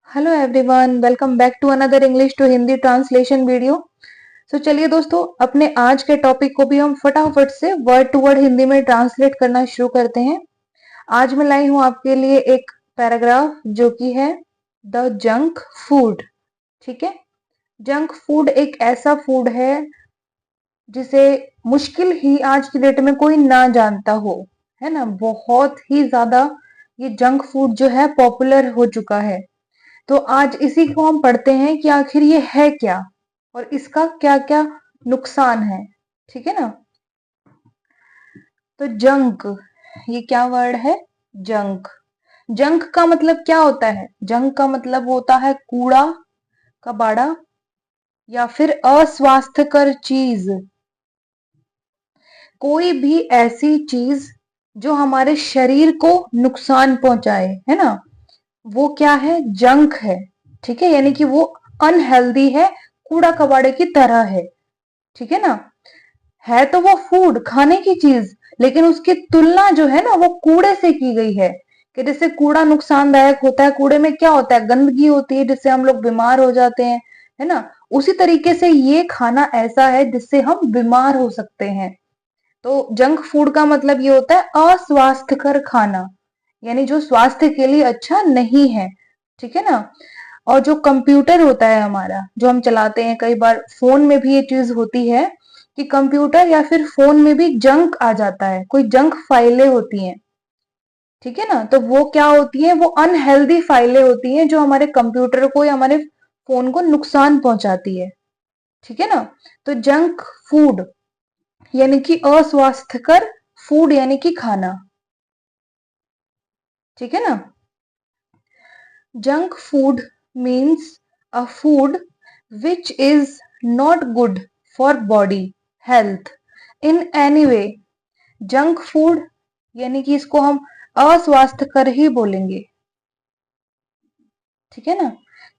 Hello everyone, welcome back to another English to Hindi translation video. चलिए दोस्तों, अपने आज के टॉपिक को भी हम फटाफट से वर्ड टू वर्ड हिंदी में ट्रांसलेट करना शुरू करते हैं। आज मैं लाई हूं आपके लिए एक पैराग्राफ जो कि है द जंक फूड। ठीक है, जंक फूड एक ऐसा फूड है जिसे मुश्किल ही आज की डेट में कोई ना जानता हो, है ना। बहुत ही ज्यादा ये जंक फूड जो है पॉपुलर हो चुका है। तो आज इसी को हम पढ़ते हैं कि आखिर ये है क्या और इसका क्या क्या नुकसान है। ठीक है ना। तो जंक, ये क्या वर्ड है? जंक। जंक का मतलब क्या होता है? जंक का मतलब होता है कूड़ा, कबाड़ा या फिर अस्वास्थ्यकर चीज। कोई भी ऐसी चीज जो हमारे शरीर को नुकसान पहुंचाए, है ना, वो क्या है? जंक है। ठीक है, यानी कि वो अनहेल्दी है, कूड़ा कबाड़े की तरह है। ठीक है ना। है तो वो फूड, खाने की चीज, लेकिन उसकी तुलना जो है ना वो कूड़े से की गई है। कि जैसे कूड़ा नुकसानदायक होता है, कूड़े में क्या होता है? गंदगी होती है जिससे हम लोग बीमार हो जाते हैं, है ना। उसी तरीके से ये खाना ऐसा है जिससे हम बीमार हो सकते हैं। तो जंक फूड का मतलब ये होता है अस्वास्थ्यकर खाना, यानी जो स्वास्थ्य के लिए अच्छा नहीं है। ठीक है ना। और जो कंप्यूटर होता है हमारा, जो हम चलाते हैं, कई बार फोन में भी ये चीज होती है कि कंप्यूटर या फिर फोन में भी जंक आ जाता है, कोई जंक फाइलें होती हैं। ठीक है ना। तो वो क्या होती है? वो अनहेल्दी फाइलें होती हैं जो हमारे कंप्यूटर को या हमारे फोन को नुकसान पहुंचाती है। ठीक है ना। तो जंक फूड यानी कि अस्वास्थ्यकर फूड यानी कि खाना। ठीक है ना। Junk food means a food which is not good for body health in any way। Junk food यानी कि इसको हम अस्वास्थ्यकर ही बोलेंगे। ठीक है ना।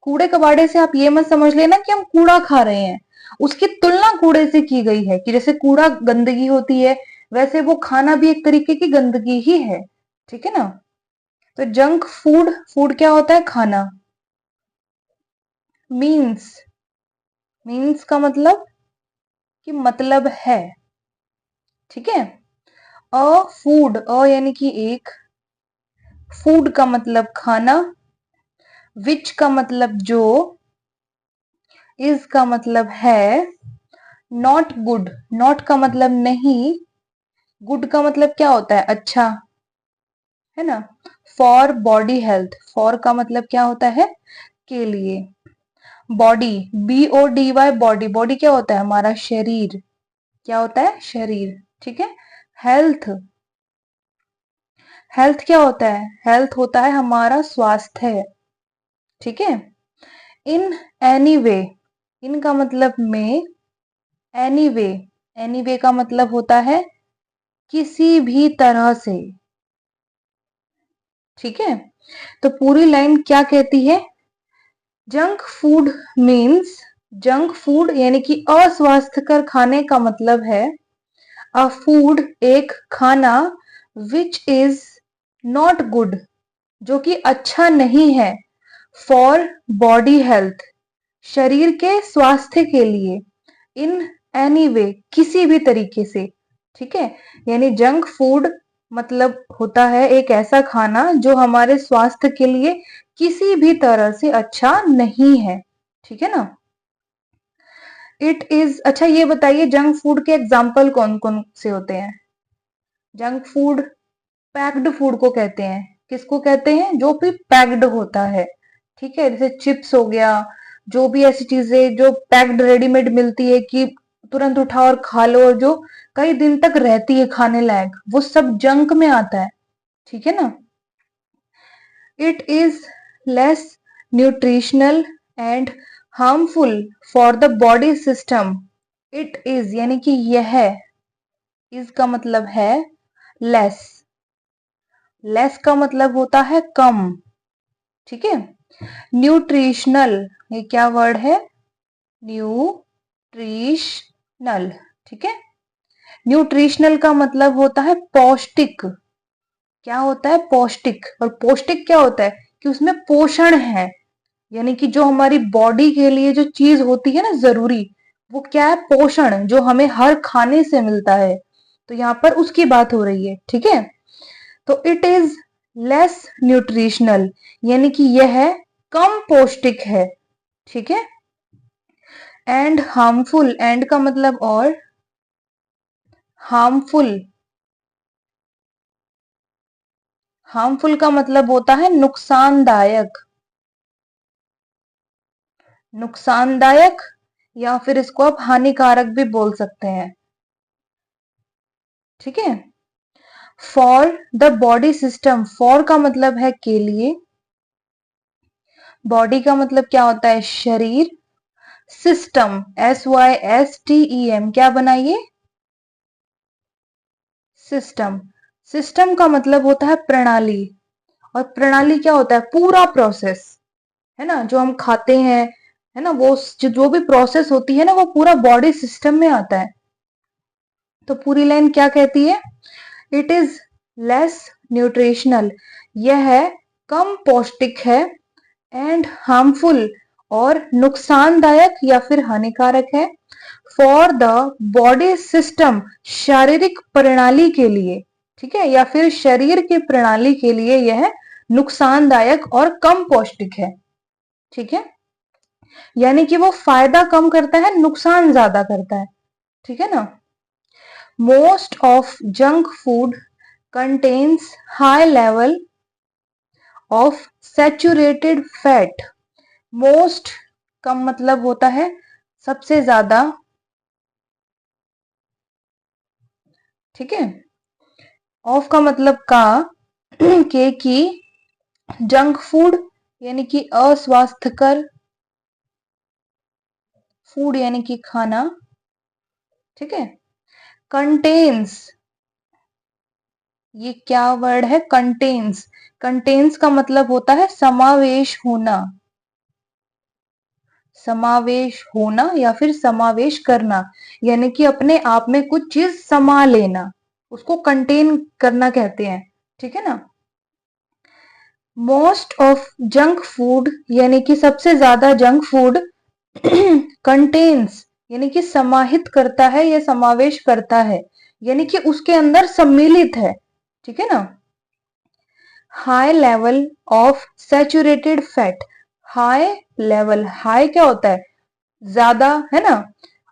कूड़े कबाड़े से आप ये मत समझ लेना कि हम कूड़ा खा रहे हैं। उसकी तुलना कूड़े से की गई है कि जैसे कूड़ा गंदगी होती है, वैसे वो खाना भी एक तरीके की गंदगी ही है। ठीक है ना। तो जंक फूड, फूड क्या होता है? खाना। मीन्स, मीन्स का मतलब कि मतलब है। ठीक है। अ फूड, अ यानी कि एक, फूड का मतलब खाना, विच का मतलब जो, इज का मतलब है, नॉट गुड, नॉट का मतलब नहीं, गुड का मतलब क्या होता है? अच्छा, है ना। फॉर बॉडी हेल्थ, फॉर का मतलब क्या होता है? के लिए। बॉडी, BODY, बॉडी, बॉडी क्या होता है? हमारा शरीर। क्या होता है? शरीर। ठीक है। हेल्थ, हेल्थ क्या होता है? हेल्थ होता है हमारा स्वास्थ्य। ठीक है। इन एनी वे, इन का मतलब में, एनी वे, एनी वे का मतलब होता है किसी भी तरह से। ठीक है। तो पूरी लाइन क्या कहती है? Junk food means, junk food यानी कि अस्वास्थ्यकर खाने का मतलब है अ फूड, एक खाना, विच इज नॉट गुड, जो कि अच्छा नहीं है, फॉर बॉडी हेल्थ, शरीर के स्वास्थ्य के लिए, इन एनी वे, किसी भी तरीके से। ठीक है। यानी जंक फूड मतलब होता है एक ऐसा खाना जो हमारे स्वास्थ्य के लिए किसी भी तरह से अच्छा नहीं है। ठीक है ना। इट इज, अच्छा ये बताइए जंक फूड के एग्जाम्पल कौन कौन से होते हैं? जंक फूड पैक्ड फूड को कहते हैं। किसको कहते हैं? जो भी पैक्ड होता है। ठीक है। जैसे चिप्स हो गया, जो भी ऐसी चीजें जो पैक्ड रेडीमेड मिलती है कि तुरंत उठाओ और खा लो, और जो कई दिन तक रहती है खाने लायक, वो सब जंक में आता है। ठीक है ना। It is less nutritional and harmful for the body system. It is यानी कि यह, इज का मतलब है लेस, लेस का मतलब होता है कम। ठीक है। न्यूट्रिशनल, ये क्या वर्ड है? न्यूट्रिशनल। ठीक है। न्यूट्रिशनल का मतलब होता है पौष्टिक। क्या होता है? पौष्टिक। और पौष्टिक क्या होता है? कि उसमें पोषण है। यानी कि जो हमारी बॉडी के लिए जो चीज होती है ना जरूरी, वो क्या है, पोषण जो हमें हर खाने से मिलता है, तो यहाँ पर उसकी बात हो रही है। ठीक है, तो इट इज लेस न्यूट्रिशनल, यानी कि यह कम पौष्टिक है। ठीक है, एंड हार्मफुल, एंड का मतलब और, हार्मफुल, हार्मफुल का मतलब होता है नुकसानदायक, नुकसानदायक, या फिर इसको आप हानिकारक भी बोल सकते हैं। ठीक है, for the body system, for का मतलब है के लिए, बॉडी का मतलब क्या होता है, शरीर, सिस्टम, SYSTEM, क्या बनाइए, सिस्टम, सिस्टम का मतलब होता है प्रणाली, और प्रणाली क्या होता है, पूरा प्रोसेस, है ना, जो हम खाते हैं, है ना, वो जो भी प्रोसेस होती है ना, वो पूरा बॉडी सिस्टम में आता है। तो पूरी लाइन क्या कहती है, इट इज लेस न्यूट्रिशनल, यह है कम पौष्टिक है, एंड हार्मफुल, और नुकसानदायक या फिर हानिकारक है, फॉर द बॉडी सिस्टम, शारीरिक प्रणाली के लिए। ठीक है, या फिर शरीर की प्रणाली के लिए यह नुकसानदायक और कम पौष्टिक है। ठीक है, यानी कि वो फायदा कम करता है, नुकसान ज्यादा करता है। ठीक है ना, most of junk food contains high level of saturated fat, most का मतलब होता है सबसे ज्यादा। ठीक है, ऑफ का मतलब का, के की, जंक फूड यानी कि अस्वास्थ्यकर, फूड यानी कि खाना। ठीक है, कंटेन्स, ये क्या वर्ड है, कंटेन्स, कंटेन्स का मतलब होता है समावेश होना, समावेश होना या फिर समावेश करना, यानी कि अपने आप में कुछ चीज समा लेना, उसको कंटेन करना कहते हैं। ठीक है ना, मोस्ट ऑफ जंक फूड यानी कि सबसे ज्यादा जंक फूड, कंटेन्स यानी कि समाहित करता है या समावेश करता है, यानी कि उसके अंदर सम्मिलित है। ठीक है ना, high level of saturated fat, high level, high क्या होता है, ज्यादा, है ना,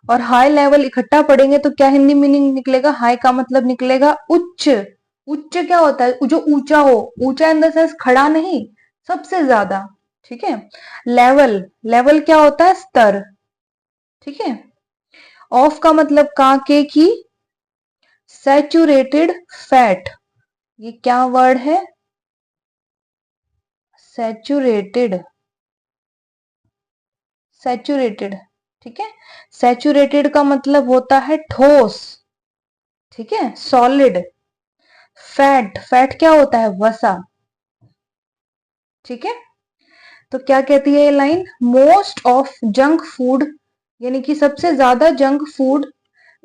और हाई लेवल इकट्ठा पढ़ेंगे तो क्या हिंदी मीनिंग निकलेगा, हाई का मतलब निकलेगा उच्च, उच्च क्या होता है, जो ऊंचा हो, ऊंचा इन द सेंस खड़ा नहीं, सबसे ज्यादा। ठीक है, लेवल, लेवल क्या होता है, स्तर। ठीक है, ऑफ का मतलब का, के की, सैचुरेटेड फैट, ये क्या वर्ड है, सैचुरेटेड, सैचुरेटेड। ठीक है, सैचुरेटेड का मतलब होता है ठोस। ठीक है, सॉलिड, फैट, फैट क्या होता है, वसा। ठीक है, तो क्या कहती है ये line, most of junk food यानी कि सबसे ज्यादा जंक फूड,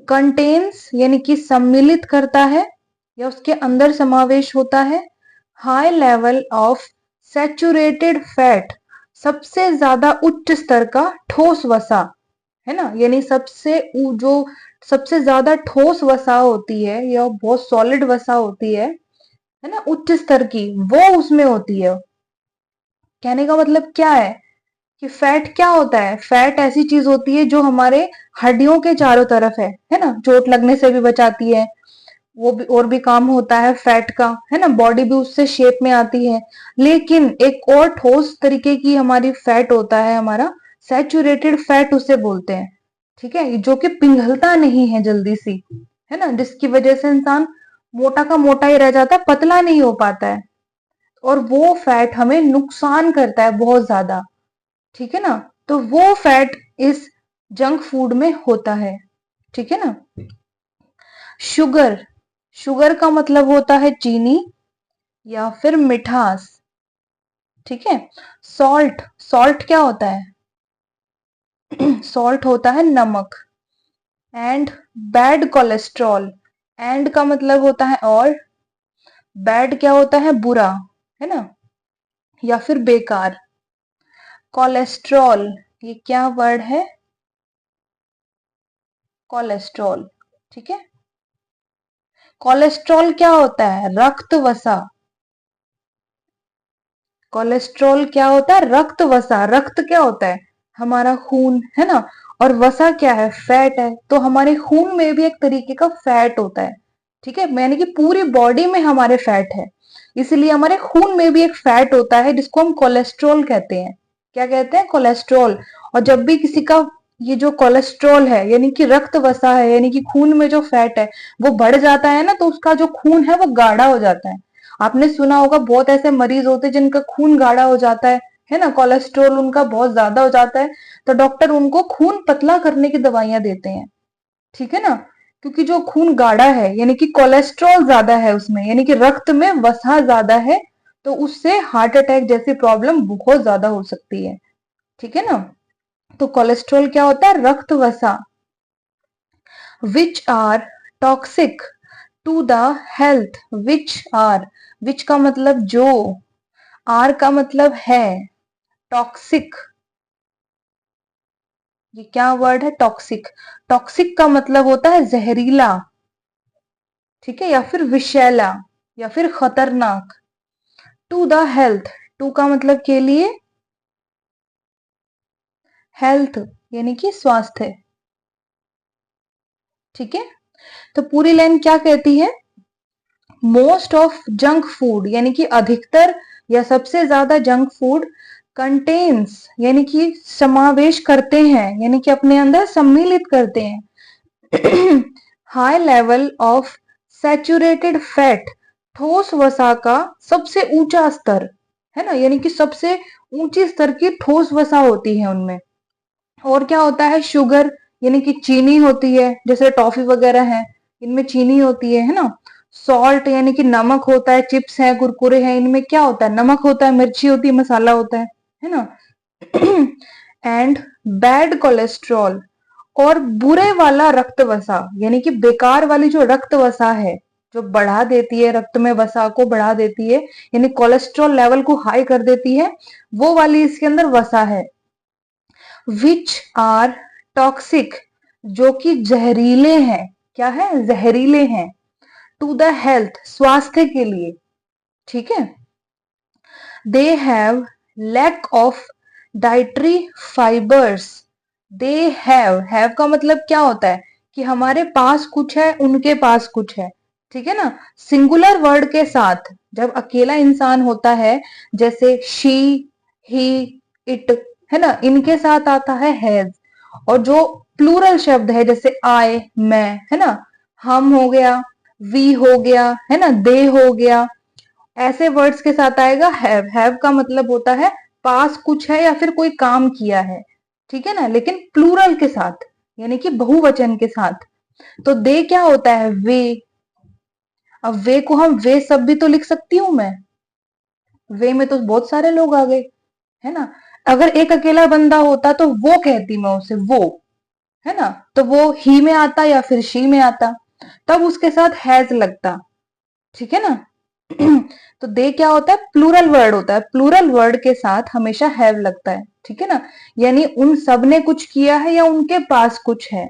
कंटेन्स यानी कि सम्मिलित करता है या उसके अंदर समावेश होता है, high level of saturated fat, सबसे ज्यादा उच्च स्तर का ठोस वसा, है ना, यानी जो सबसे ज्यादा ठोस वसा होती है या बहुत सॉलिड वसा होती है ना, उच्च स्तर की, वो उसमें होती है। कहने का मतलब क्या है कि फैट क्या होता है, फैट ऐसी चीज होती है जो हमारे हड्डियों के चारों तरफ है ना, चोट लगने से भी बचाती है, वो भी और भी काम होता है फैट का, है ना, बॉडी भी उससे शेप में आती है। लेकिन एक और ठोस तरीके की हमारी फैट होता है, हमारा सैचुरेटेड फैट उसे बोलते हैं। ठीक है, जो कि पिघलता नहीं है जल्दी सी, है ना, जिसकी वजह से इंसान मोटा का मोटा ही रह जाता है, पतला नहीं हो पाता है, और वो फैट हमें नुकसान करता है बहुत ज्यादा। ठीक है ना, तो वो फैट इस जंक फूड में होता है। ठीक है ना, शुगर, शुगर का मतलब होता है चीनी या फिर मिठास। ठीक है, सॉल्ट, सॉल्ट क्या होता है, सॉल्ट होता है नमक, एंड बैड कोलेस्ट्रॉल, एंड का मतलब होता है और, बैड क्या होता है, बुरा, है ना, या फिर बेकार, कोलेस्ट्रॉल, ये क्या वर्ड है? कोलेस्ट्रॉल, ठीक है। कोलेस्ट्रॉल क्या होता है? रक्त वसा। कोलेस्ट्रॉल क्या होता है? रक्त वसा। रक्त क्या होता है? हमारा खून, है ना। और वसा क्या है? फैट है। तो हमारे खून में भी एक तरीके का फैट होता है, ठीक है, यानी कि पूरी बॉडी में हमारे फैट है, इसलिए हमारे खून में भी एक फैट होता है जिसको हम कोलेस्ट्रॉल कहते हैं। क्या कहते हैं? कोलेस्ट्रॉल। और जब भी किसी का ये जो कोलेस्ट्रॉल है यानी कि रक्त वसा है यानी कि खून में जो फैट है वो बढ़ जाता है ना, तो उसका जो खून है वो गाढ़ा हो जाता है। आपने सुना होगा बहुत ऐसे मरीज होते हैं जिनका खून गाढ़ा हो जाता है ना, कोलेस्ट्रॉल उनका बहुत ज्यादा हो जाता है, तो डॉक्टर उनको खून पतला करने की दवाइयां देते हैं, ठीक है ना। क्योंकि जो खून गाढ़ा है यानी कि कोलेस्ट्रॉल ज्यादा है उसमें, यानी कि रक्त में वसा ज्यादा है, तो उससे हार्ट अटैक जैसी प्रॉब्लम बहुत ज्यादा हो सकती है, ठीक है ना। तो कोलेस्ट्रॉल क्या होता है? रक्त वसा। Which are toxic to the health. Which का मतलब जो, आर का मतलब है, टॉक्सिक, ये क्या वर्ड है? टॉक्सिक। टॉक्सिक का मतलब होता है जहरीला, ठीक है, या फिर विषैला, या फिर खतरनाक। टू द हेल्थ, टू का मतलब के लिए, हेल्थ यानी कि स्वास्थ्य, ठीक है। तो पूरी लाइन क्या कहती है? मोस्ट ऑफ जंक फूड यानी कि अधिकतर या सबसे ज्यादा जंक फूड कंटेन्स यानी कि समावेश करते हैं, यानी कि अपने अंदर सम्मिलित करते हैं high level of saturated fat, ठोस वसा का सबसे ऊंचा स्तर, है ना, यानी कि सबसे ऊंची स्तर की ठोस वसा होती है उनमें। और क्या होता है? शुगर यानी कि चीनी होती है, जैसे टॉफी वगैरह है इनमें चीनी होती है ना। सॉल्ट यानी कि नमक होता है, चिप्स है, कुरकुरे हैं, इनमें क्या होता है? नमक होता है, मिर्ची होती है, मसाला होता है ना। एंड बैड कोलेस्ट्रॉल, और बुरे वाला रक्त वसा यानी कि बेकार वाली जो रक्त वसा है, जो बढ़ा देती है रक्त में वसा को, बढ़ा देती है यानी कोलेस्ट्रॉल लेवल को हाई कर देती है, वो वाली इसके अंदर वसा है। विच आर टॉक्सिक, जो कि जहरीले हैं। क्या है? जहरीले हैं। टू द हेल्थ, स्वास्थ्य के लिए, ठीक है। They have lack of dietary fibres. They have का मतलब क्या होता है? कि हमारे पास कुछ है, उनके पास कुछ है, ठीक है ना। सिंगुलर वर्ड के साथ जब अकेला इंसान होता है, जैसे शी, ही, इट, है ना, इनके साथ आता है हैज। और जो प्लूरल शब्द है जैसे आई, मैं, है ना, हम हो गया, वी हो गया, है ना, दे हो गया, ऐसे वर्ड्स के साथ आएगा हैव। हैव का मतलब होता है पास कुछ है या फिर कोई काम किया है, ठीक है ना, लेकिन प्लूरल के साथ यानी कि बहुवचन के साथ। तो दे क्या होता है? वे। अब वे को हम वे सब भी तो लिख सकती हूं मैं, वे में तो बहुत सारे लोग आ गए, है ना। अगर एक अकेला बंदा होता तो वो कहती मैं उसे, वो, है ना, तो वो ही में आता या फिर शी में आता, तब उसके साथ हैज लगता, ठीक है ना। तो दे क्या होता है? प्लूरल वर्ड होता है, प्लूरल वर्ड के साथ हमेशा हैव लगता है, ठीक है ना, यानी उन सब ने कुछ किया है या उनके पास कुछ है।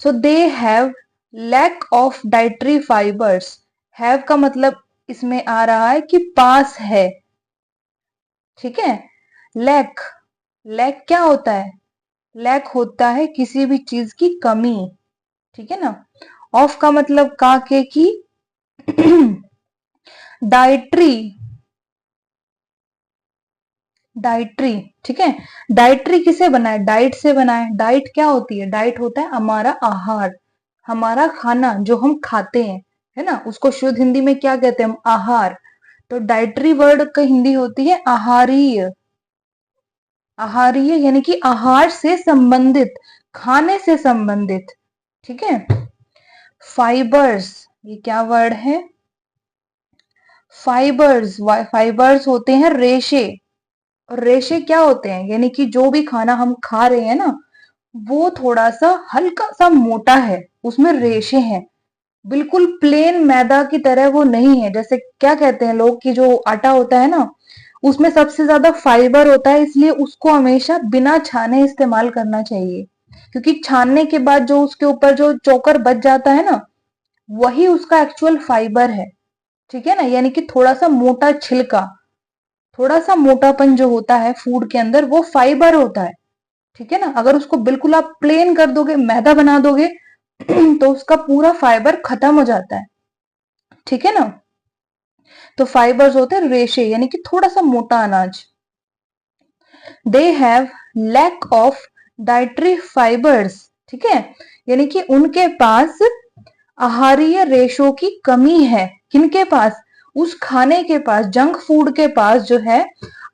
So they have lack of dietary fibres. Have का मतलब इसमें आ रहा है कि पास है, ठीक है। लैक, लैक क्या होता है? लैक होता है किसी भी चीज की कमी, ठीक है ना। ऑफ का मतलब का, के, की। डाइट्री, डाइट्री, ठीक है। डाइट्री किसे बना है? डाइट से बना है। डाइट क्या होती है? डाइट होता है हमारा आहार, हमारा खाना जो हम खाते हैं, है ना, उसको शुद्ध हिंदी में क्या कहते हैं? हम आहार। तो डाइट्री वर्ड का हिंदी होती है आहारीय। आहारीय यानी कि आहार से संबंधित, खाने से संबंधित, ठीक है। फाइबर्स, ये क्या वर्ड है? फाइबर्स, फाइबर्स होते हैं रेशे। और रेशे क्या होते हैं? यानी कि जो भी खाना हम खा रहे हैं ना, वो थोड़ा सा हल्का सा मोटा है, उसमें रेशे हैं, बिल्कुल प्लेन मैदा की तरह वो नहीं है। जैसे क्या कहते हैं लोग कि जो आटा होता है ना, उसमें सबसे ज्यादा फाइबर होता है, इसलिए उसको हमेशा बिना छाने इस्तेमाल करना चाहिए, क्योंकि छानने के बाद जो उसके ऊपर जो चोकर बच जाता है ना, वही उसका एक्चुअल फाइबर है। ठीक है ना, यानी कि थोड़ा सा मोटा छिलका, थोड़ा सा मोटापन जो होता है फूड के अंदर, वो फाइबर होता है। ठीक है ना, अगर उसको बिल्कुल आप प्लेन कर दोगे, मैदा बना दोगे तो उसका पूरा फाइबर खत्म हो जाता है। ठीक है ना, तो फाइबर्स होते हैं रेशे, यानी कि थोड़ा सा मोटा अनाज। They have lack of dietary fibres. ठीक है, यानी कि उनके पास आहारीय रेशों की कमी है। किनके पास? उस खाने के पास, जंक फूड के पास जो है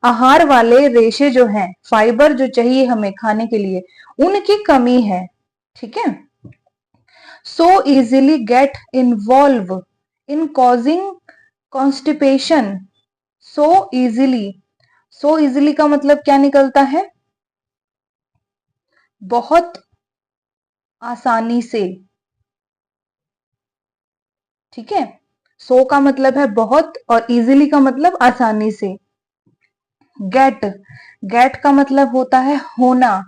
आहार वाले रेशे जो हैं, फाइबर जो चाहिए हमें खाने के लिए, उनकी कमी है। ठीक है, so easily get involved in causing constipation। so easily, so easily का मतलब क्या निकलता है? बहुत आसानी से। ठीक है, so का मतलब है बहुत और easily का मतलब आसानी से। गेट, गेट का मतलब होता है होना,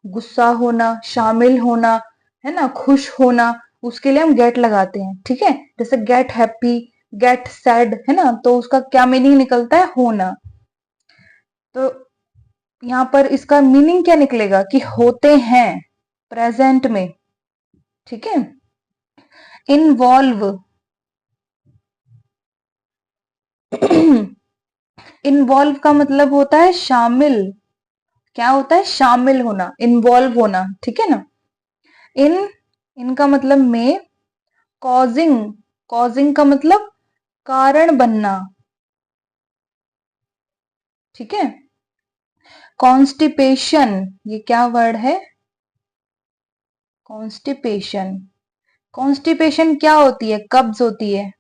गुस्सा होना, शामिल होना, है ना, खुश होना, उसके लिए हम गेट लगाते हैं। ठीक है, जैसे गेट हैप्पी, गेट सैड, है ना, तो उसका क्या मीनिंग निकलता है? होना। तो यहाँ पर इसका मीनिंग क्या निकलेगा कि होते हैं, प्रेजेंट में। ठीक है, इन्वॉल्व, इन्वॉल्व का मतलब होता है शामिल। क्या होता है? शामिल होना, इन्वॉल्व होना। ठीक है ना, इन, इनका मतलब में, कॉजिंग, कॉजिंग का मतलब कारण बनना। ठीक है, कॉन्स्टिपेशन, ये क्या वर्ड है? कॉन्स्टिपेशन, कॉन्स्टिपेशन क्या होती है? कब्ज होती है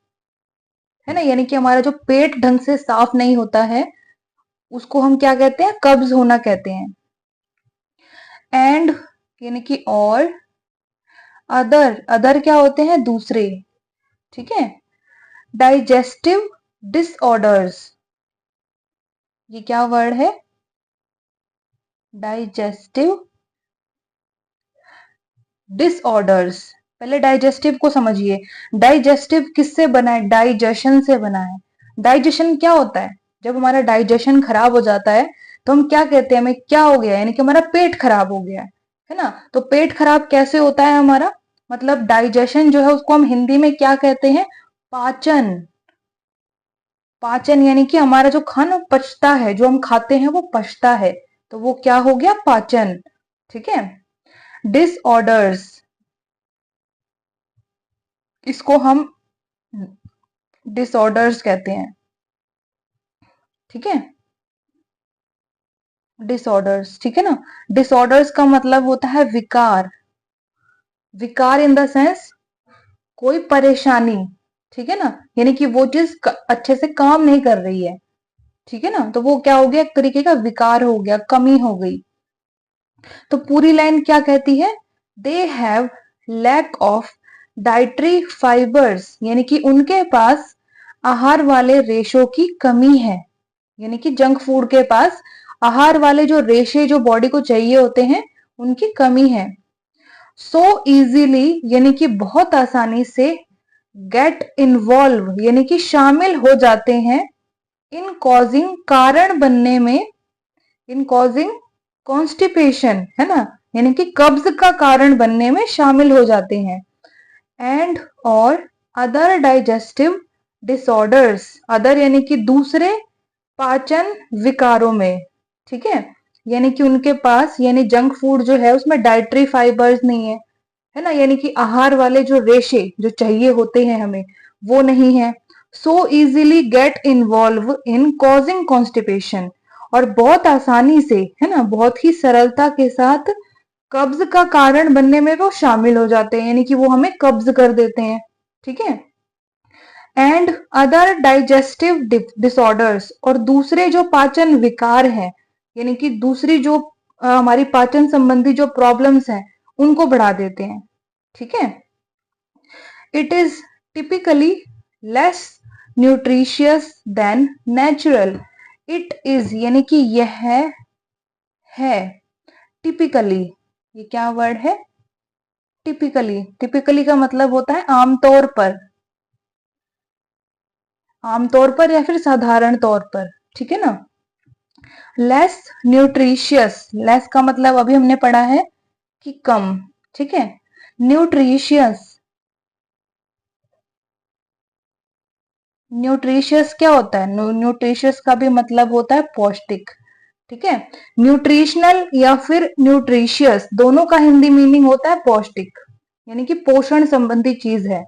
ना, यानी कि हमारा जो पेट ढंग से साफ नहीं होता है, उसको हम क्या कहते हैं? कब्ज होना कहते हैं। एंड यानी कि और, अदर, अदर क्या होते हैं? दूसरे। ठीक है, डाइजेस्टिव डिसऑर्डर्स, ये क्या वर्ड है? Digestive disorders. पहले डाइजेस्टिव को समझिए। डाइजेस्टिव किससे बना है? डाइजेशन से बना है। डाइजेशन क्या होता है? जब हमारा डाइजेशन खराब हो जाता है तो हम क्या कहते हैं? हमें क्या हो गया, यानी कि हमारा पेट खराब हो गया है ना। तो पेट खराब कैसे होता है हमारा? मतलब डाइजेशन जो है उसको हम हिंदी में क्या कहते हैं? पाचन। पाचन यानी कि हमारा जो खाना पचता है, जो हम खाते हैं वो पचता है, तो वो क्या हो गया? पाचन। ठीक है, डिसऑर्डर्स, इसको हम डिसऑर्डर्स कहते हैं। ठीक है, डिसऑर्डर्स। ठीक है ना, डिसऑर्डर्स का मतलब होता है विकार। विकार इन द सेंस कोई परेशानी। ठीक है ना, यानी कि वो चीज अच्छे से काम नहीं कर रही है। ठीक है ना, तो वो क्या हो गया? एक तरीके का विकार हो गया, कमी हो गई। तो पूरी लाइन क्या कहती है? They have lack of dietary fibres, यानी कि उनके पास आहार वाले रेशों की कमी है। यानी कि जंक फूड के पास आहार वाले जो रेशे जो बॉडी को चाहिए होते हैं, उनकी कमी है। सो इजीली यानी कि बहुत आसानी से, गेट इन्वॉल्व यानी कि शामिल हो जाते हैं, इन कॉजिंग कारण बनने में, इन कॉजिंग कॉन्स्टिपेशन, है ना, यानी कि कब्ज का कारण बनने में शामिल हो जाते हैं। एंड और अदर डाइजेस्टिव डिसऑर्डर्स, अदर यानी कि दूसरे पाचन विकारों में। ठीक है, यानी कि उनके पास, यानी जंक फूड जो है उसमें डाइटरी फाइबर्स नहीं है ना, यानी कि आहार वाले जो रेशे जो चाहिए होते हैं हमें, वो नहीं है। So easily get involve in causing constipation, और बहुत आसानी से, है ना, बहुत ही सरलता के साथ कब्ज का कारण बनने में वो शामिल हो जाते हैं, यानी कि वो हमें कब्ज कर देते हैं। ठीक है, एंड अदर डाइजेस्टिव डिसऑर्डर्स, और दूसरे जो पाचन विकार हैं, यानी कि दूसरी जो हमारी पाचन संबंधी जो प्रॉब्लम्स हैं, उनको बढ़ा देते हैं। ठीक है, it is typically less nutritious than natural, it is यानी कि यह है। टिपिकली, ये क्या वर्ड है? टिपिकली। टिपिकली का मतलब होता है आमतौर पर, आमतौर पर या फिर साधारण तौर पर, ठीक है ना। लेस न्यूट्रिशियस, लेस का मतलब अभी हमने पढ़ा है कि कम, ठीक है। न्यूट्रिशियस, न्यूट्रिशियस क्या होता है? न्यूट्रिशियस का भी मतलब होता है पौष्टिक, ठीक है। न्यूट्रिशनल या फिर न्यूट्रिशियस दोनों का हिंदी मीनिंग होता है पौष्टिक, यानी कि पोषण संबंधी चीज है।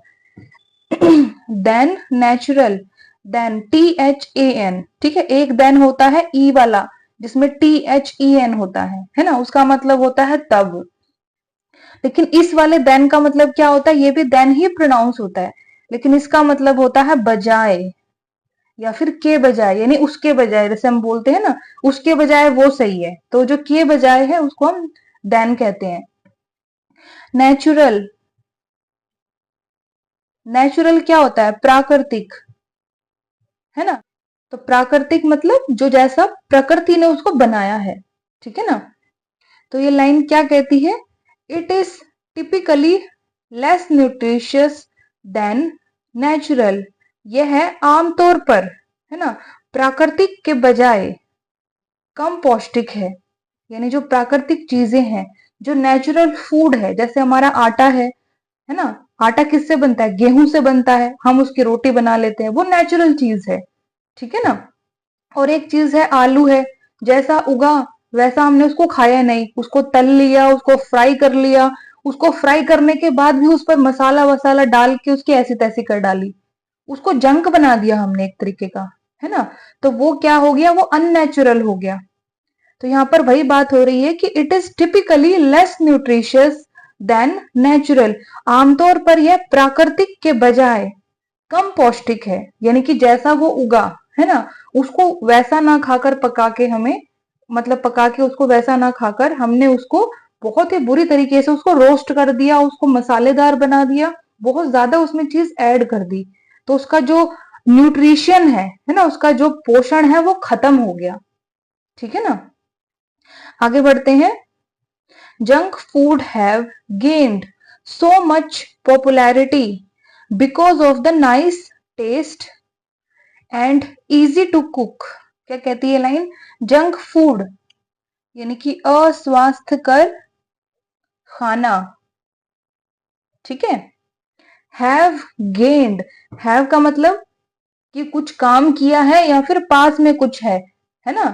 देन नेचुरल, देन THAN, ठीक है। एक देन होता है ई वाला जिसमें THEN होता है ना, उसका मतलब होता है तब। लेकिन इस वाले देन का मतलब क्या होता है? ये भी देन ही प्रोनाउंस होता है, लेकिन इसका मतलब होता है बजाय या फिर के बजाय, यानी उसके बजाय, जैसे हम बोलते हैं ना उसके बजाय वो सही है, तो जो के बजाय है उसको हम देन कहते हैं। नेचुरल, नेचुरल क्या होता है? प्राकृतिक, है ना। तो प्राकृतिक मतलब जो जैसा प्रकृति ने उसको बनाया है, ठीक है ना। तो ये लाइन क्या कहती है? It is typically less nutritious than natural, यह है आमतौर पर, है ना, प्राकृतिक के बजाय कम पौष्टिक है। यानी जो प्राकृतिक चीजें हैं, जो नेचुरल फूड है, जैसे हमारा आटा है ना। आटा किससे बनता है? गेहूं से बनता है, हम उसकी रोटी बना लेते हैं, वो नेचुरल चीज है, ठीक है ना। और एक चीज है आलू है, जैसा उगा वैसा हमने उसको खाया नहीं, उसको तल लिया, उसको फ्राई कर लिया, उसको फ्राई करने के बाद भी उस पर मसाला वसाला डाल के उसकी ऐसी तैसी कर डाली, उसको जंक बना दिया हमने एक तरीके का, है ना। तो वो क्या हो गया? वो अननेचुरल हो गया। तो यहाँ पर वही बात हो रही है कि it is typically less nutritious than natural, आमतौर पर यह प्राकृतिक के बजाय कम पौष्टिक है। यानी कि जैसा वो उगा, है ना, उसको वैसा ना खाकर पका के हमें, मतलब पका के उसको वैसा ना खाकर हमने उसको बहुत ही बुरी तरीके से उसको रोस्ट कर दिया, उसको मसालेदार बना दिया, बहुत ज्यादा उसमें चीज ऐड कर दी, तो उसका जो न्यूट्रिशन है ना, उसका जो पोषण है वो खत्म हो गया, ठीक है ना। आगे बढ़ते हैं। Junk food have gained so much popularity because of the nice taste and easy to cook. क्या कहती है लाइन? जंक फूड यानी कि अस्वास्थ्यकर खाना, ठीक है। हैव गेन्ड, हैव का मतलब कि कुछ काम किया है या फिर पास में कुछ है ना।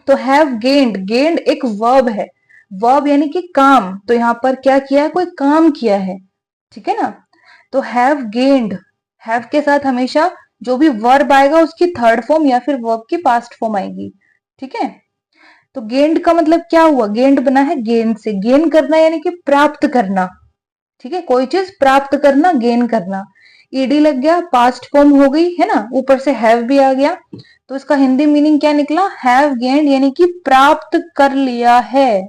तो हैव गेन्ड, गेन्ड एक वर्ब है, वर्ब यानी कि काम, तो यहां पर क्या किया है? कोई काम किया है, ठीक है ना। तो हैव गेन्ड, हैव के साथ हमेशा जो भी वर्ब आएगा उसकी थर्ड फॉर्म या फिर वर्ब की पास्ट फॉर्म आएगी, ठीक है। तो गेन्ड का मतलब क्या हुआ? गेन्ड बना है गेन से, गेन करना यानी कि प्राप्त करना, ठीक है। कोई चीज प्राप्त करना, गेन करना। ईडी लग गया, पास्ट फॉर्म हो गई, है ना, ऊपर से हैव भी आ गया, तो इसका हिंदी मीनिंग क्या निकला? हैव गेन्ड यानी कि प्राप्त कर लिया है।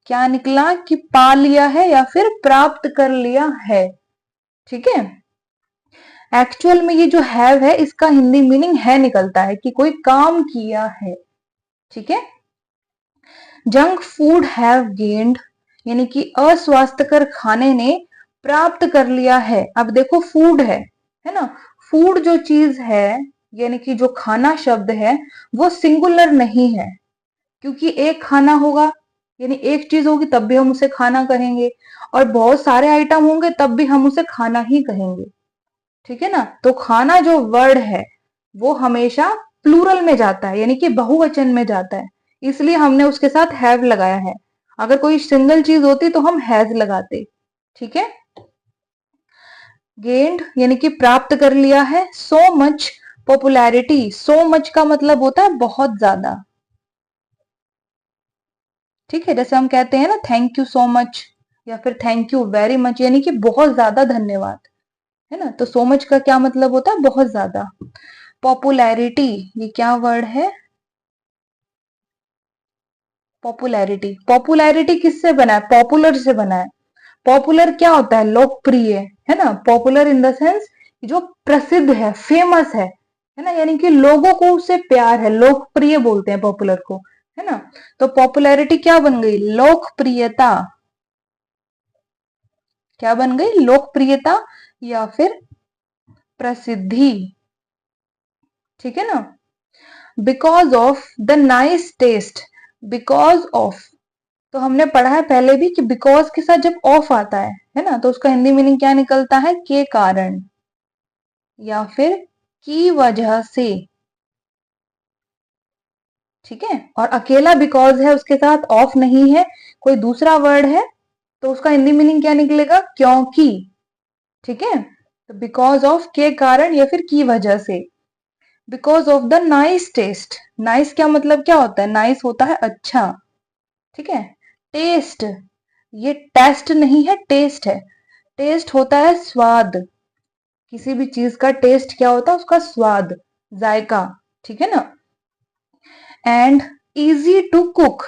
क्या निकला? कि पा लिया है या फिर प्राप्त कर लिया है, ठीक है। एक्चुअल में ये जो हैव है इसका हिंदी मीनिंग है निकलता है कि कोई काम किया है, ठीक है। जंक फूड हैव गेन्ड यानी कि अस्वास्थ्यकर खाने ने प्राप्त कर लिया है। अब देखो फूड है ना, फूड जो चीज है यानी कि जो खाना शब्द है वो सिंगुलर नहीं है, क्योंकि एक खाना होगा यानी एक चीज होगी तब भी हम उसे खाना कहेंगे, और बहुत सारे आइटम होंगे तब भी हम उसे खाना ही कहेंगे, ठीक है ना। तो खाना जो वर्ड है वो हमेशा प्लूरल में जाता है, यानी कि बहुवचन में जाता है, इसलिए हमने उसके साथ हैव लगाया है। अगर कोई सिंगल चीज होती तो हम हैज लगाते, ठीक है। गेन्ड यानी कि प्राप्त कर लिया है। सो मच पॉपुलैरिटी, सो मच का मतलब होता है बहुत ज्यादा, ठीक है। जैसे हम कहते हैं ना थैंक यू सो मच या फिर थैंक यू वेरी मच, यानी कि बहुत ज्यादा धन्यवाद, है ना। तो सो मच का क्या मतलब होता है? बहुत ज्यादा। पॉपुलैरिटी, ये क्या वर्ड है? पॉपुलैरिटी, पॉपुलैरिटी किससे बना है? पॉपुलर से बना है। पॉपुलर क्या होता है? लोकप्रिय, है ना। पॉपुलर इन द सेंस जो प्रसिद्ध है, फेमस है, है ना, यानी कि लोगों को उससे प्यार है, लोकप्रिय बोलते हैं पॉपुलर को, है ना। तो पॉपुलैरिटी क्या बन गई, लोकप्रियता। क्या बन गई, लोकप्रियता या फिर प्रसिद्धि, ठीक है ना। Because of the nice test, because of, तो हमने पढ़ा है पहले भी कि बिकॉज के साथ जब ऑफ आता है ना, तो उसका हिंदी मीनिंग क्या निकलता है, के कारण या फिर की वजह से, ठीक है। और अकेला बिकॉज है, उसके साथ ऑफ नहीं है, कोई दूसरा वर्ड है, तो उसका हिंदी मीनिंग क्या निकलेगा, क्योंकि, ठीक है। तो बिकॉज ऑफ के कारण या फिर की वजह से। Because of the nice test, nice क्या मतलब क्या होता है, नाइस होता है अच्छा, ठीक है। टेस्ट, ये टेस्ट नहीं है, टेस्ट है। टेस्ट होता है स्वाद, किसी भी चीज का टेस्ट क्या होता है, उसका स्वाद, जायका, ठीक है ना। And easy to cook,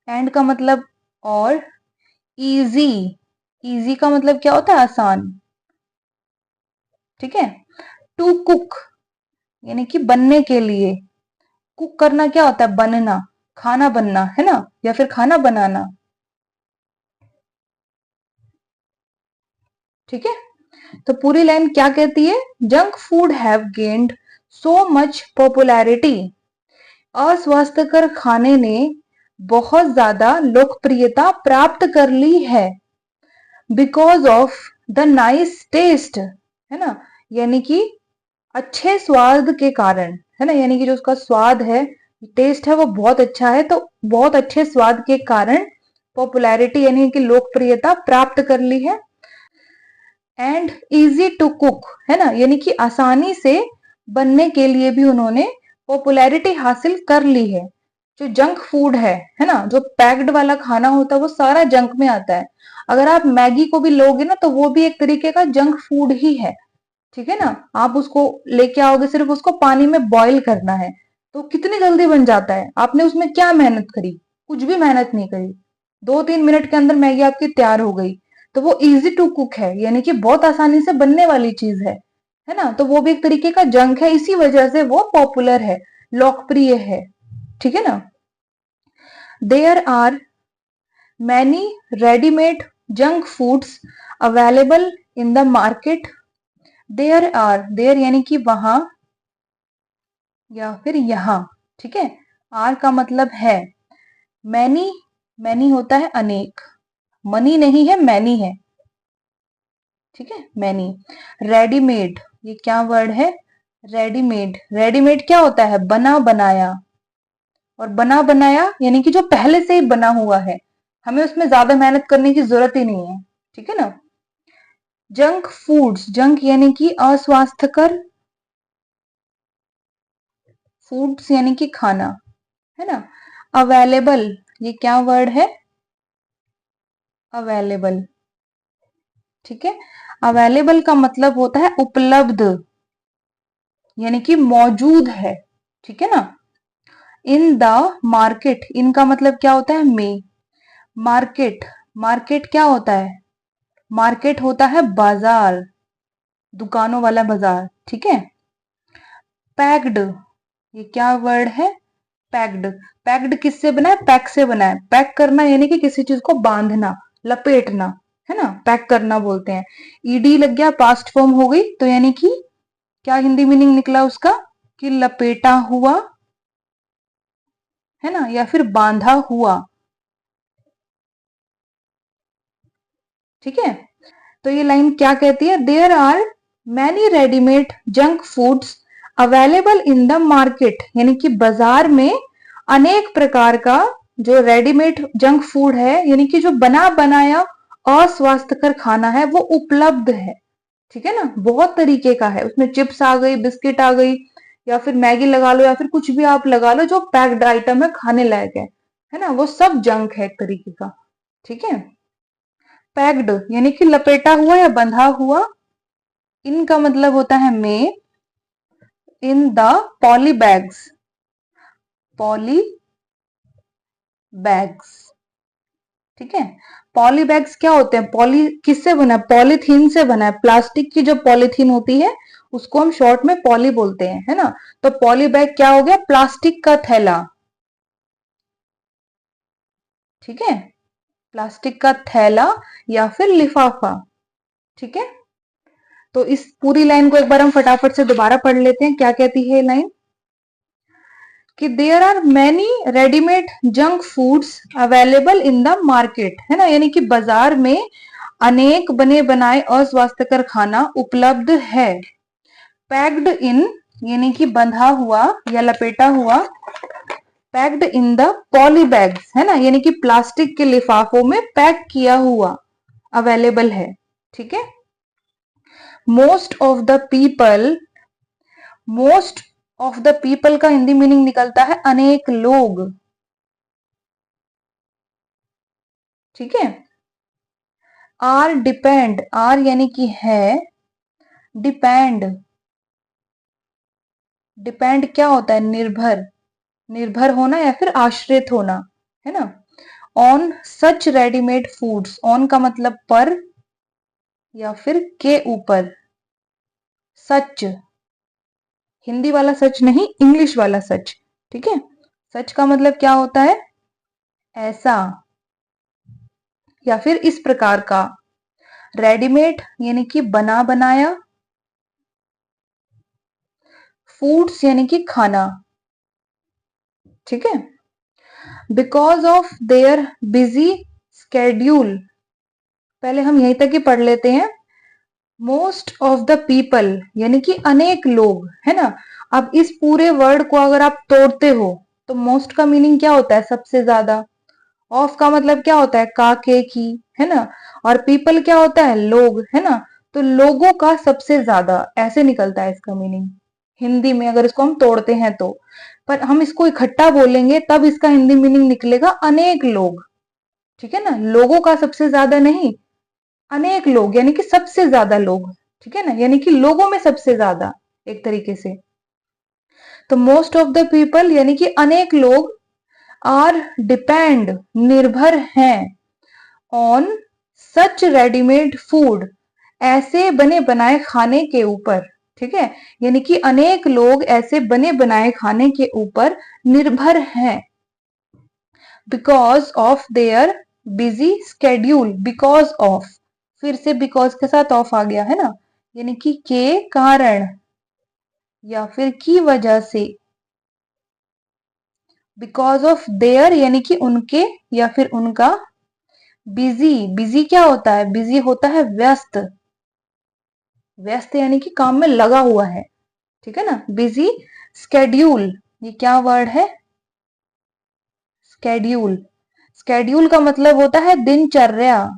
and का मतलब और, इजी, इजी का मतलब क्या होता है, आसान, ठीक है। टू कुक यानी कि बनने के लिए, कुक करना क्या होता है, बनना, खाना बनना, है ना, या फिर खाना बनाना, ठीक है। तो पूरी लाइन क्या कहती है, junk food have gained so much popularity, अस्वास्थ्यकर खाने ने बहुत ज्यादा लोकप्रियता प्राप्त कर ली है, because of the nice taste, है ना, यानी कि अच्छे स्वाद के कारण, है ना, यानी कि जो उसका स्वाद है, टेस्ट है, वो बहुत अच्छा है, तो बहुत अच्छे स्वाद के कारण पॉपुलैरिटी यानी कि लोकप्रियता प्राप्त कर ली है। एंड इजी टू कुक, है ना, यानी कि आसानी से बनने के लिए भी उन्होंने पॉपुलैरिटी हासिल कर ली है। जो जंक फूड है ना, जो पैक्ड वाला खाना होता है वो सारा जंक में आता है। अगर आप मैगी को भी लोगे ना, तो वो भी एक तरीके का जंक फूड ही है, ठीक है ना। आप उसको लेके आओगे, सिर्फ उसको पानी में बॉईल करना है, तो कितनी जल्दी बन जाता है, आपने उसमें क्या मेहनत करी, कुछ भी मेहनत नहीं करी, 2-3 मिनट के अंदर मैगी आपकी तैयार हो गई। तो वो इजी टू कुक है, यानी कि बहुत आसानी से बनने वाली चीज है ना, तो वो भी एक तरीके का जंक है, इसी वजह से वो पॉपुलर है, लोकप्रिय है, ठीक है ना। There are many readymade junk foods available in the market, there are, there यानी कि वहां या फिर यहां, ठीक है। आर का मतलब है, मैनी, मैनी होता है अनेक, मनी नहीं है, मैनी है, ठीक है, मैनी। रेडीमेड, ये क्या वर्ड है, रेडीमेड, रेडीमेड क्या होता है, बना बनाया, और बना बनाया यानी कि जो पहले से ही बना हुआ है, हमें उसमें ज्यादा मेहनत करने की जरूरत ही नहीं है, ठीक है ना। जंक फूड्स, जंक यानी कि अस्वास्थ्यकर, फूड्स यानी कि खाना, है ना। अवेलेबल, ये क्या वर्ड है, अवेलेबल, ठीक है। अवेलेबल का मतलब होता है उपलब्ध, यानी कि मौजूद है, ठीक है ना। इन द मार्केट, इनका मतलब क्या होता है, में, मार्केट, मार्केट क्या होता है, मार्केट होता है बाजार, दुकानों वाला बाजार, ठीक है। पैक्ड, ये क्या वर्ड है, पैक्ड, पैक्ड किससे बना है, पैक से बना है, पैक करना यानी कि किसी चीज को बांधना, लपेटना, है ना, पैक करना बोलते हैं। ईडी लग गया, पास्ट फॉर्म हो गई, तो यानी कि क्या हिंदी मीनिंग निकला उसका, कि लपेटा हुआ, है ना, या फिर बांधा हुआ, ठीक है। तो ये लाइन क्या कहती है, there are many readymade junk foods available in the market, यानी कि बाजार में अनेक प्रकार का जो रेडीमेड जंक फूड है, यानी कि जो बना बनाया अस्वास्थ्यकर खाना है, वो उपलब्ध है, ठीक है ना। बहुत तरीके का है, उसमें चिप्स आ गई, बिस्किट आ गई, या फिर मैगी लगा लो, या फिर कुछ भी आप लगा लो जो पैक्ड आइटम है, खाने लायक है ना, वो सब जंक है एक तरीके का, ठीक है। पैक्ड यानी कि लपेटा हुआ या बंधा हुआ, इनका मतलब होता है में, in the poly bags, poly bags, ठीक है। पॉली बैग्स क्या होते हैं, पॉली किससे बना है, पॉलीथीन से बना है, प्लास्टिक की जो पॉलीथीन होती है उसको हम शॉर्ट में पॉली बोलते हैं, है ना। तो पॉली बैग क्या हो गया, प्लास्टिक का थैला, ठीक है, प्लास्टिक का थैला या फिर लिफाफा, ठीक है। तो इस पूरी लाइन को एक बार हम फटाफट से दोबारा पढ़ लेते हैं। क्या कहती है लाइन कि there are many readymade junk foods available in the market, है ना, यानी कि बाजार में अनेक बने बनाए अस्वास्थ्यकर खाना उपलब्ध है। पैक्ड इन यानी कि बंधा हुआ या लपेटा हुआ, packed in the poly bags, है ना, यानी कि प्लास्टिक के लिफाफों में पैक किया हुआ अवेलेबल है, ठीक है। Most of the people, most of the people का हिंदी मीनिंग निकलता है अनेक लोग, ठीक है। आर डिपेंड, आर यानी कि है, डिपेंड, डिपेंड क्या होता है, निर्भर, निर्भर होना या फिर आश्रित होना, है ना। On such readymade foods, on का मतलब पर या फिर के ऊपर, सच, हिंदी वाला सच नहीं, इंग्लिश वाला सच, ठीक है। सच का मतलब क्या होता है, ऐसा या फिर इस प्रकार का। रेडीमेड यानी कि बना बनाया, फूड्स यानी कि खाना, ठीक है। Because of their busy schedule, पहले हम यहीं तक ही पढ़ लेते हैं। मोस्ट ऑफ द पीपल यानी कि अनेक लोग, है ना। अब इस पूरे वर्ड को अगर आप तोड़ते हो तो मोस्ट का मीनिंग क्या होता है, सबसे ज्यादा। ऑफ का मतलब क्या होता है, का, के, की, है ना। और पीपल क्या होता है, लोग, है ना। तो लोगों का सबसे ज्यादा, ऐसे निकलता है इसका मीनिंग हिंदी में, अगर इसको हम तोड़ते हैं तो। पर हम इसको इकट्ठा बोलेंगे तब इसका हिंदी मीनिंग निकलेगा अनेक लोग, ठीक है ना। लोगों का सबसे ज्यादा नहीं, अनेक लोग यानी कि सबसे ज्यादा लोग, ठीक है ना, यानी कि लोगों में सबसे ज्यादा एक तरीके से। तो मोस्ट ऑफ द पीपल यानी कि अनेक लोग, आर डिपेंड निर्भर हैं, ऑन सच रेडीमेड फूड ऐसे बने बनाए खाने के ऊपर, ठीक है। यानी कि अनेक लोग ऐसे बने बनाए खाने के ऊपर निर्भर हैं। Because of their busy schedule, because of, फिर से बिकॉज के साथ ऑफ आ गया, है ना, यानी कि के कारण या फिर की वजह से। बिकॉज ऑफ देयर यानी कि उनके या फिर उनका। बिजी, बिजी क्या होता है, बिजी होता है व्यस्त, व्यस्त यानी कि काम में लगा हुआ है, ठीक है ना। बिजी स्केड्यूल, ये क्या वर्ड है, स्केड्यूल, स्केड्यूल का मतलब होता है दिनचर्या।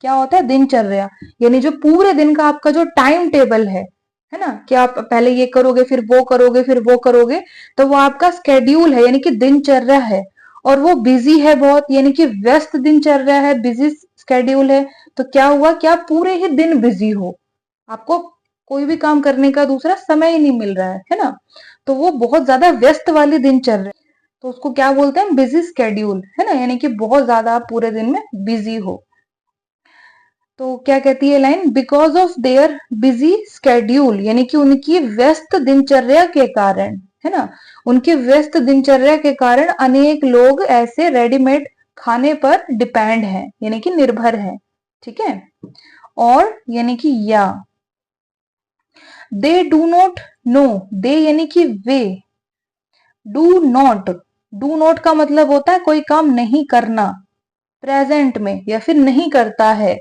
क्या होता है, दिनचर्या, यानी जो पूरे दिन का आपका जो टाइम टेबल है ना, कि आप पहले ये करोगे फिर वो करोगे फिर वो करोगे, तो वो आपका स्केड्यूल है यानी कि दिनचर्या है। और वो बिजी है बहुत, यानी कि व्यस्त दिनचर्या है, बिजी स्केड्यूल है। तो क्या हुआ, क्या पूरे ही दिन बिजी हो, आपको कोई भी काम करने का दूसरा समय ही नहीं मिल रहा है ना। तो वो बहुत ज्यादा व्यस्त वाली दिनचर्या, तो उसको क्या बोलते हैं, बिजी स्केड्यूल, है ना, यानी कि बहुत ज्यादा आप पूरे दिन में बिजी हो। तो क्या कहती है line, because of their busy schedule यानी कि उनकी व्यस्त दिनचर्या के कारण, है ना, उनके व्यस्त दिनचर्या के कारण अनेक लोग ऐसे रेडीमेड खाने पर डिपेंड हैं यानी कि निर्भर हैं, ठीक है। और यानी कि या, दे डू नॉट नो, दे यानी कि वे, डू नॉट, डू नॉट का मतलब होता है कोई काम नहीं करना, प्रेजेंट में, या फिर नहीं करता है,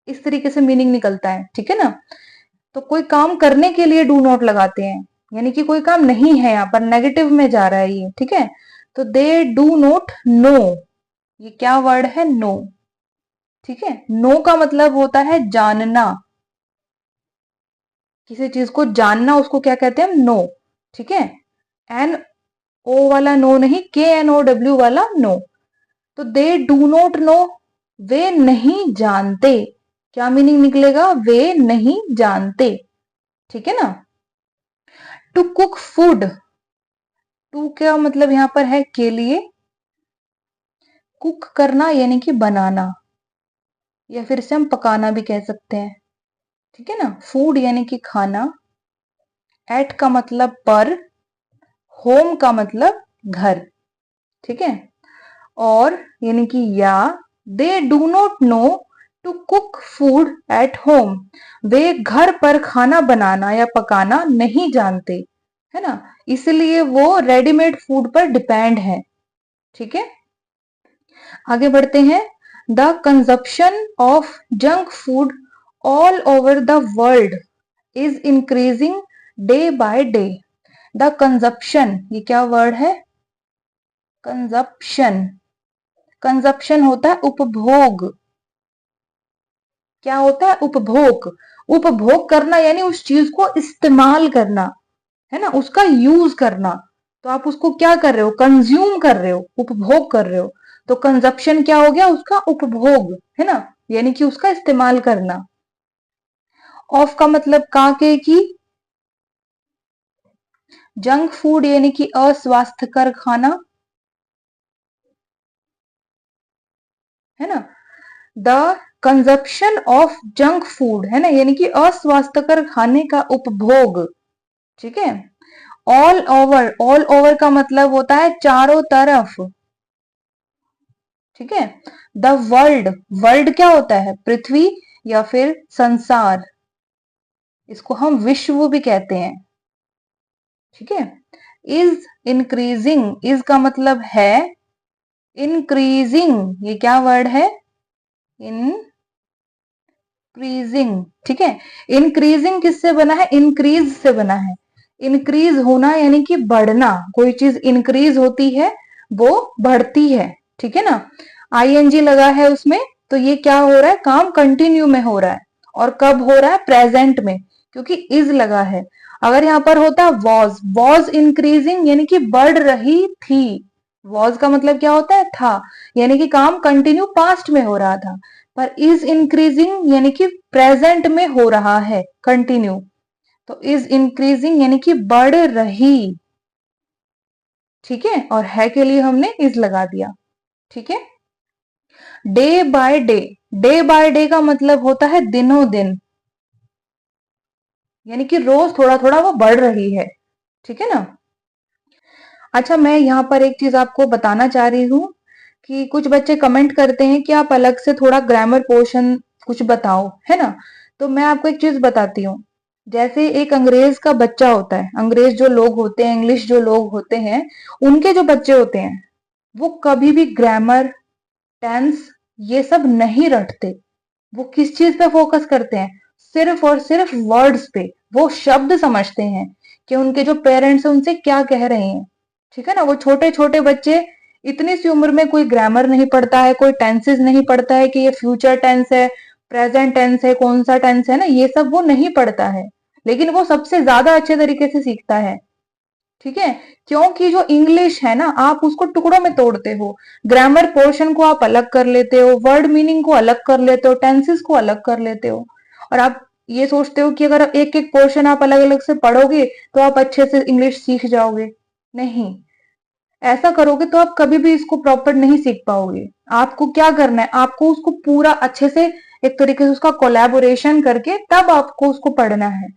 इस तरीके से मीनिंग निकलता है, ठीक है ना। तो कोई काम करने के लिए डू नॉट लगाते हैं, यानी कि कोई काम नहीं है, यहाँ पर नेगेटिव में जा रहा है ये, ठीक है। तो दे डू नॉट नो, ये क्या वर्ड है, नो, ठीक है। नो का मतलब होता है जानना, किसी चीज को जानना उसको क्या कहते हैं, नो, ठीक है। एन ओ वाला नो नहीं, KNOW वाला नो। तो दे डू नॉट नो, वे नहीं जानते, क्या मीनिंग निकलेगा, वे नहीं जानते, ठीक है ना। टू कुक फूड, टू क्या मतलब यहां पर है के लिए, कुक करना यानी कि बनाना, या फिर इसे हम पकाना भी कह सकते हैं, ठीक है ना। फूड यानी कि खाना, एट का मतलब पर, होम का मतलब घर, ठीक है। और यानी कि या, they do not know to cook food at home, वे घर पर खाना बनाना या पकाना नहीं जानते, है ना, इसलिए वो रेडीमेड फूड पर डिपेंड है, ठीक है। आगे बढ़ते हैं। The consumption of junk food all over the world is increasing day by day. The consumption, ये क्या वर्ड है, कंजप्शन, कंजप्शन होता है उपभोग, क्या होता है, उपभोग, उपभोग करना यानी उस चीज को इस्तेमाल करना, है ना, उसका यूज करना। तो आप उसको क्या कर रहे हो, कंज्यूम कर रहे हो, उपभोग कर रहे हो। तो कंजप्शन क्या हो गया, उसका उपभोग, है ना, यानी कि उसका इस्तेमाल करना। ऑफ का मतलब का के की, जंक फूड यानी कि अस्वास्थ्यकर खाना, है ना, the consumption of junk food, है ना, यानी कि अस्वास्थ्यकर खाने का उपभोग, ठीक है। ऑल ओवर, ऑल ओवर का मतलब होता है चारों तरफ, ठीक है। द वर्ल्ड, वर्ल्ड क्या होता है, पृथ्वी या फिर संसार, इसको हम विश्व भी कहते हैं, ठीक है। इज इंक्रीजिंग, इज का मतलब है इंक्रीजिंग, ये क्या वर्ड है, इंक्रीजिंग, ठीक है। इंक्रीजिंग किससे बना है, इंक्रीज से बना है। इंक्रीज होना यानी कि बढ़ना, कोई चीज इंक्रीज होती है वो बढ़ती है, ठीक है ना। आईएनजी लगा है उसमें, तो ये क्या हो रहा है, काम कंटिन्यू में हो रहा है। और कब हो रहा है, प्रेजेंट में, क्योंकि इज लगा है। अगर यहाँ पर होता वॉज इंक्रीजिंग यानी कि बढ़ रही थी, वॉज का मतलब क्या होता है, था, यानी कि काम कंटिन्यू पास्ट में हो रहा था। पर इज इंक्रीजिंग यानी कि प्रेजेंट में हो रहा है कंटिन्यू, तो इज इंक्रीजिंग यानी कि बढ़ रही, ठीक है। और है के लिए हमने इज लगा दिया, ठीक है। Day by day, day by day का मतलब होता है दिनों दिन, यानी कि रोज थोड़ा थोड़ा वो बढ़ रही है, ठीक है ना। अच्छा, मैं यहाँ पर एक चीज आपको बताना चाह रही हूँ कि कुछ बच्चे कमेंट करते हैं कि आप अलग से थोड़ा ग्रामर पोर्शन कुछ बताओ, है ना। तो मैं आपको एक चीज बताती हूँ। जैसे एक अंग्रेज का बच्चा होता है, अंग्रेज जो लोग होते हैं, इंग्लिश जो लोग होते हैं, उनके जो बच्चे होते हैं, वो कभी भी ग्रामर, टेंस, ये सब नहीं रटते। वो किस चीज पे फोकस करते हैं, सिर्फ और सिर्फ वर्ड्स पे, वो शब्द समझते हैं कि उनके जो पेरेंट्स हैं उनसे क्या कह रहे हैं, ठीक है ना। वो छोटे छोटे बच्चे इतनी सी उम्र में कोई ग्रामर नहीं पढ़ता है, कोई टेंसेस नहीं पढ़ता है कि ये फ्यूचर टेंस है, प्रेजेंट टेंस है, कौन सा टेंस है ना, ये सब वो नहीं पढ़ता है। लेकिन वो सबसे ज्यादा अच्छे तरीके से सीखता है, ठीक है। क्योंकि जो इंग्लिश है ना, आप उसको टुकड़ों में तोड़ते हो। ग्रामर पोर्शन को आप अलग कर लेते हो, वर्ड मीनिंग को अलग कर लेते हो, टेंसेस को अलग कर लेते हो। और आप ये सोचते हो कि अगर एक एक पोर्शन आप अलग अलग से पढ़ोगे तो आप अच्छे से इंग्लिश सीख जाओगे। नहीं, ऐसा करोगे तो आप कभी भी इसको प्रॉपर नहीं सीख पाओगे। आपको क्या करना है, आपको उसको पूरा अच्छे से एक तरीके से उसका कोलैबोरेशन करके तब आपको उसको पढ़ना है,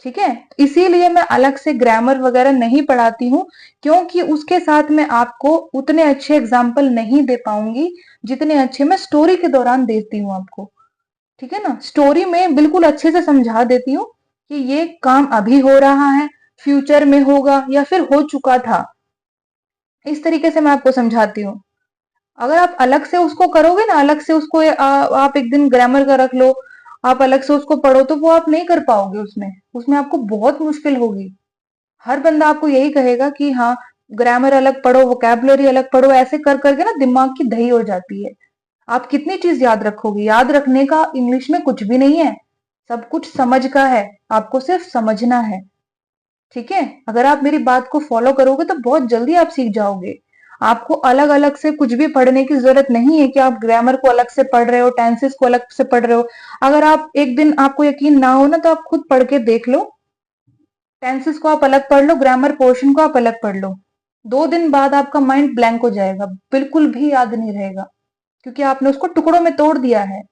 ठीक है। इसीलिए मैं अलग से ग्रामर वगैरह नहीं पढ़ाती हूँ, क्योंकि उसके साथ मैं आपको उतने अच्छे एग्जाम्पल नहीं दे पाऊंगी जितने अच्छे मैं स्टोरी के दौरान देती हूँ आपको, ठीक है ना। स्टोरी में बिल्कुल अच्छे से समझा देती हूँ कि ये काम अभी हो रहा है, फ्यूचर में होगा या फिर हो चुका था, इस तरीके से मैं आपको समझाती हूँ। अगर आप अलग से उसको करोगे ना, अलग से उसको आप एक दिन ग्रामर का रख लो, आप अलग से उसको पढ़ो, तो वो आप नहीं कर पाओगे, उसमें उसमें आपको बहुत मुश्किल होगी। हर बंदा आपको यही कहेगा कि हाँ, ग्रामर अलग पढ़ो, वोकैबुलरी अलग पढ़ो, ऐसे कर करके ना दिमाग की दही हो जाती है। आप कितनी चीज याद रखोगे, याद रखने का इंग्लिश में कुछ भी नहीं है, सब कुछ समझ का है, आपको सिर्फ समझना है, ठीक है। अगर आप मेरी बात को फॉलो करोगे तो बहुत जल्दी आप सीख जाओगे। आपको अलग अलग से कुछ भी पढ़ने की जरूरत नहीं है कि आप ग्रामर को अलग से पढ़ रहे हो, टेंसेस को अलग से पढ़ रहे हो। अगर आप एक दिन आपको यकीन ना हो ना, तो आप खुद पढ़ के देख लो, टेंसेस को आप अलग पढ़ लो, ग्रामर पोर्शन को आप अलग पढ़ लो। 2 दिन बाद आपका माइंड ब्लैंक हो जाएगा, बिल्कुल भी याद नहीं रहेगा, क्योंकि आपने उसको टुकड़ों में तोड़ दिया है,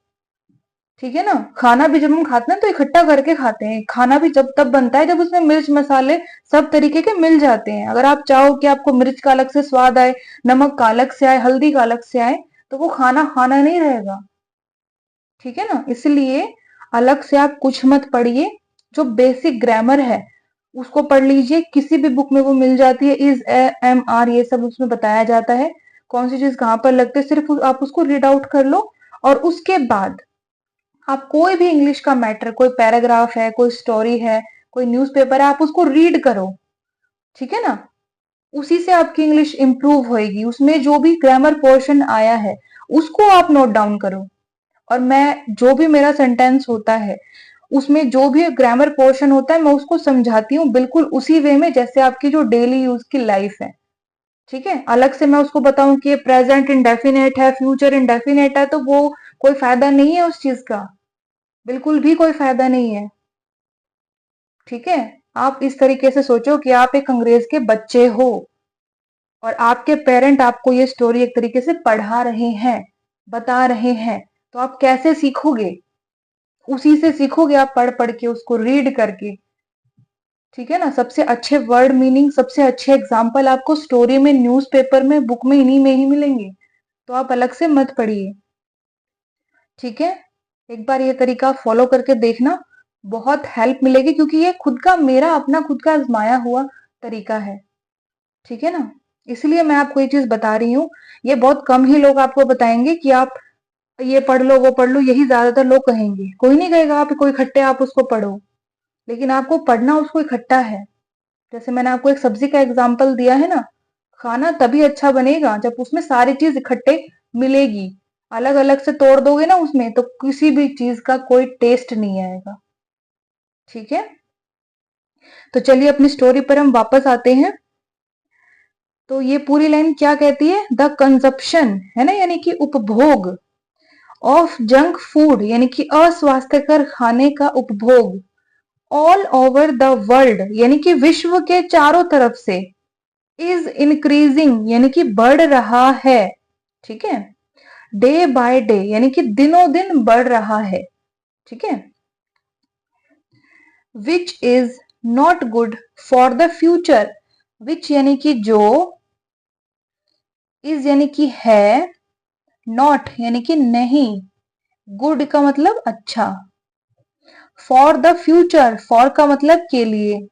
ठीक है ना। खाना भी जब हम खाते हैं तो इकट्ठा करके खाते हैं। खाना भी जब तब बनता है जब उसमें मिर्च मसाले सब तरीके के मिल जाते हैं। अगर आप चाहो कि आपको मिर्च का अलग से स्वाद आए, नमक का अलग से आए, हल्दी का अलग से आए, तो वो खाना खाना नहीं रहेगा। ठीक है ना। इसलिए अलग से आप कुछ मत पढ़िए। जो बेसिक ग्रामर है उसको पढ़ लीजिए, किसी भी बुक में वो मिल जाती है। इज, ए, एम, आर, ये सब उसमें बताया जाता है, कौन सी चीज कहाँ पर लगती है। सिर्फ आप उसको रीड आउट कर लो, और उसके बाद आप कोई भी इंग्लिश का मैटर, कोई पैराग्राफ है, कोई स्टोरी है, कोई न्यूज़पेपर है, आप उसको रीड करो। ठीक है ना। उसी से आपकी इंग्लिश इंप्रूव होएगी। उसमें जो भी ग्रामर पोर्शन आया है उसको आप नोट डाउन करो। और मैं जो भी मेरा सेंटेंस होता है उसमें जो भी ग्रामर पोर्शन होता है मैं उसको समझाती हूँ बिल्कुल उसी वे में जैसे आपकी जो डेली यूज की लाइफ है। ठीक है। अलग से मैं उसको बताऊं कि ये प्रेजेंट इंडेफिनेट है, फ्यूचर इंडेफिनेट है, तो वो कोई फायदा नहीं है उस चीज का, बिल्कुल भी कोई फायदा नहीं है। ठीक है। आप इस तरीके से सोचो कि आप एक अंग्रेज के बच्चे हो और आपके पेरेंट आपको ये स्टोरी एक तरीके से पढ़ा रहे हैं, बता रहे हैं, तो आप कैसे सीखोगे? उसी से सीखोगे आप, पढ़ पढ़ के, उसको रीड करके। ठीक है ना। सबसे अच्छे वर्ड मीनिंग, सबसे अच्छे एग्जाम्पल आपको स्टोरी में, न्यूज़पेपर में, बुक में, इन्हीं में ही मिलेंगे। तो आप अलग से मत पढ़िए। ठीक है। एक बार ये तरीका फॉलो करके देखना, बहुत हेल्प मिलेगी, क्योंकि ये खुद का, मेरा अपना खुद का आजमाया हुआ तरीका है। ठीक है ना। इसलिए मैं आपको ये चीज बता रही हूँ। ये बहुत कम ही लोग आपको बताएंगे कि आप ये पढ़ लो, वो पढ़ लो, यही ज्यादातर लोग कहेंगे। कोई नहीं कहेगा आप कोई इकट्ठे आप उसको पढ़ो, लेकिन आपको पढ़ना उसको इकट्ठा है। जैसे मैंने आपको एक सब्जी का एग्जाम्पल दिया है ना, खाना तभी अच्छा बनेगा जब उसमें सारी चीज इकट्ठे मिलेगी। अलग अलग से तोड़ दोगे ना उसमें, तो किसी भी चीज का कोई टेस्ट नहीं आएगा। ठीक है। तो चलिए अपनी स्टोरी पर हम वापस आते हैं। तो ये पूरी लाइन क्या कहती है? द कंजप्शन, है ना, यानी कि उपभोग, ऑफ जंक फूड, यानी कि अस्वास्थ्यकर खाने का उपभोग, ऑल ओवर द वर्ल्ड, यानी कि विश्व के चारों तरफ से, इज इंक्रीजिंग, यानी कि बढ़ रहा है। ठीक है। डे बाय डे, यानी कि दिनों दिन बढ़ रहा है। ठीक है। Which is not good for the future, which यानी कि जो, इज यानी कि है, नॉट यानी कि नहीं, गुड का मतलब अच्छा, फॉर द फ्यूचर, फॉर का मतलब के लिए।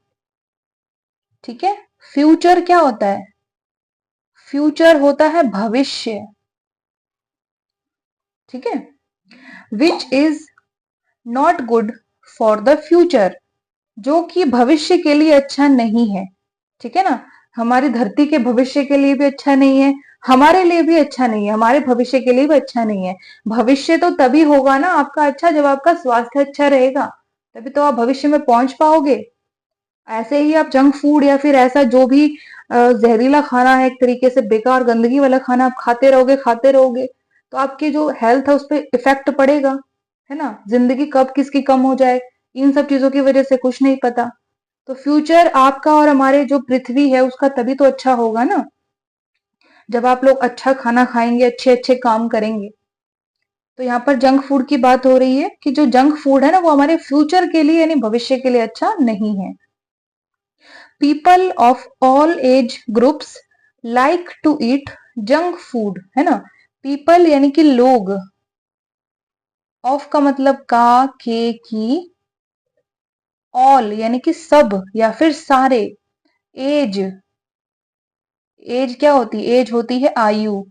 ठीक है। फ्यूचर क्या होता है? फ्यूचर होता है भविष्य। ठीक है। Which is not good for the future, जो कि भविष्य के लिए अच्छा नहीं है। ठीक है ना। हमारी धरती के भविष्य के लिए भी अच्छा नहीं है, हमारे लिए भी अच्छा नहीं है, हमारे भविष्य के लिए भी अच्छा नहीं है। भविष्य तो तभी होगा ना आपका अच्छा जब आपका स्वास्थ्य अच्छा रहेगा, तभी तो आप भविष्य में पहुंच पाओगे। ऐसे ही आप जंक फूड या फिर ऐसा जो भी जहरीला खाना है, एक तरीके से बेकार गंदगी वाला खाना आप खाते रहोगे, तो आपकी जो हेल्थ है उस पर इफेक्ट पड़ेगा। है ना। जिंदगी कब किसकी कम हो जाए इन सब चीजों की वजह से कुछ नहीं पता। तो फ्यूचर आपका और हमारे जो पृथ्वी है उसका तभी तो अच्छा होगा ना, जब आप लोग अच्छा खाना खाएंगे, अच्छे अच्छे काम करेंगे। तो यहाँ पर जंक फूड की बात हो रही है कि जो जंक फूड है ना वो हमारे फ्यूचर के लिए यानी भविष्य के लिए अच्छा नहीं है। People of all age groups like to eat junk food, है ना। पीपल यानी कि लोग, ऑफ का मतलब का, के, की, ऑल यानी कि सब या फिर सारे, एज, एज क्या होती है? एज होती है आयु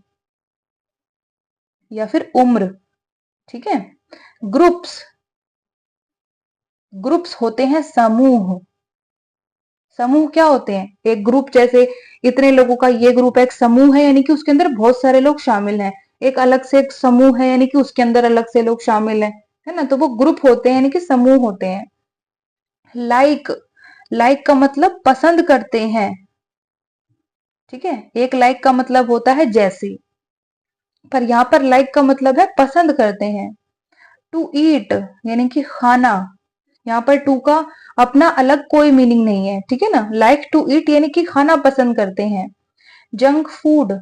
या फिर उम्र। ठीक है। ग्रुप्स, ग्रुप्स होते हैं समूह। समूह क्या होते हैं? एक ग्रुप, जैसे इतने लोगों का ये ग्रुप है, एक समूह है यानी कि उसके अंदर बहुत सारे लोग शामिल हैं। एक अलग से एक समूह है यानी कि उसके अंदर अलग से लोग शामिल हैं, है ना। तो वो ग्रुप होते हैं यानी कि समूह होते हैं। लाइक, लाइक का मतलब पसंद करते हैं। ठीक है। एक लाइक का मतलब होता है जैसे, पर यहां पर लाइक का मतलब है पसंद करते हैं। टू ईट यानी कि खाना, यहाँ पर टू का अपना अलग कोई मीनिंग नहीं है। ठीक है ना। लाइक टू ईट यानी कि खाना पसंद करते हैं। जंक फूड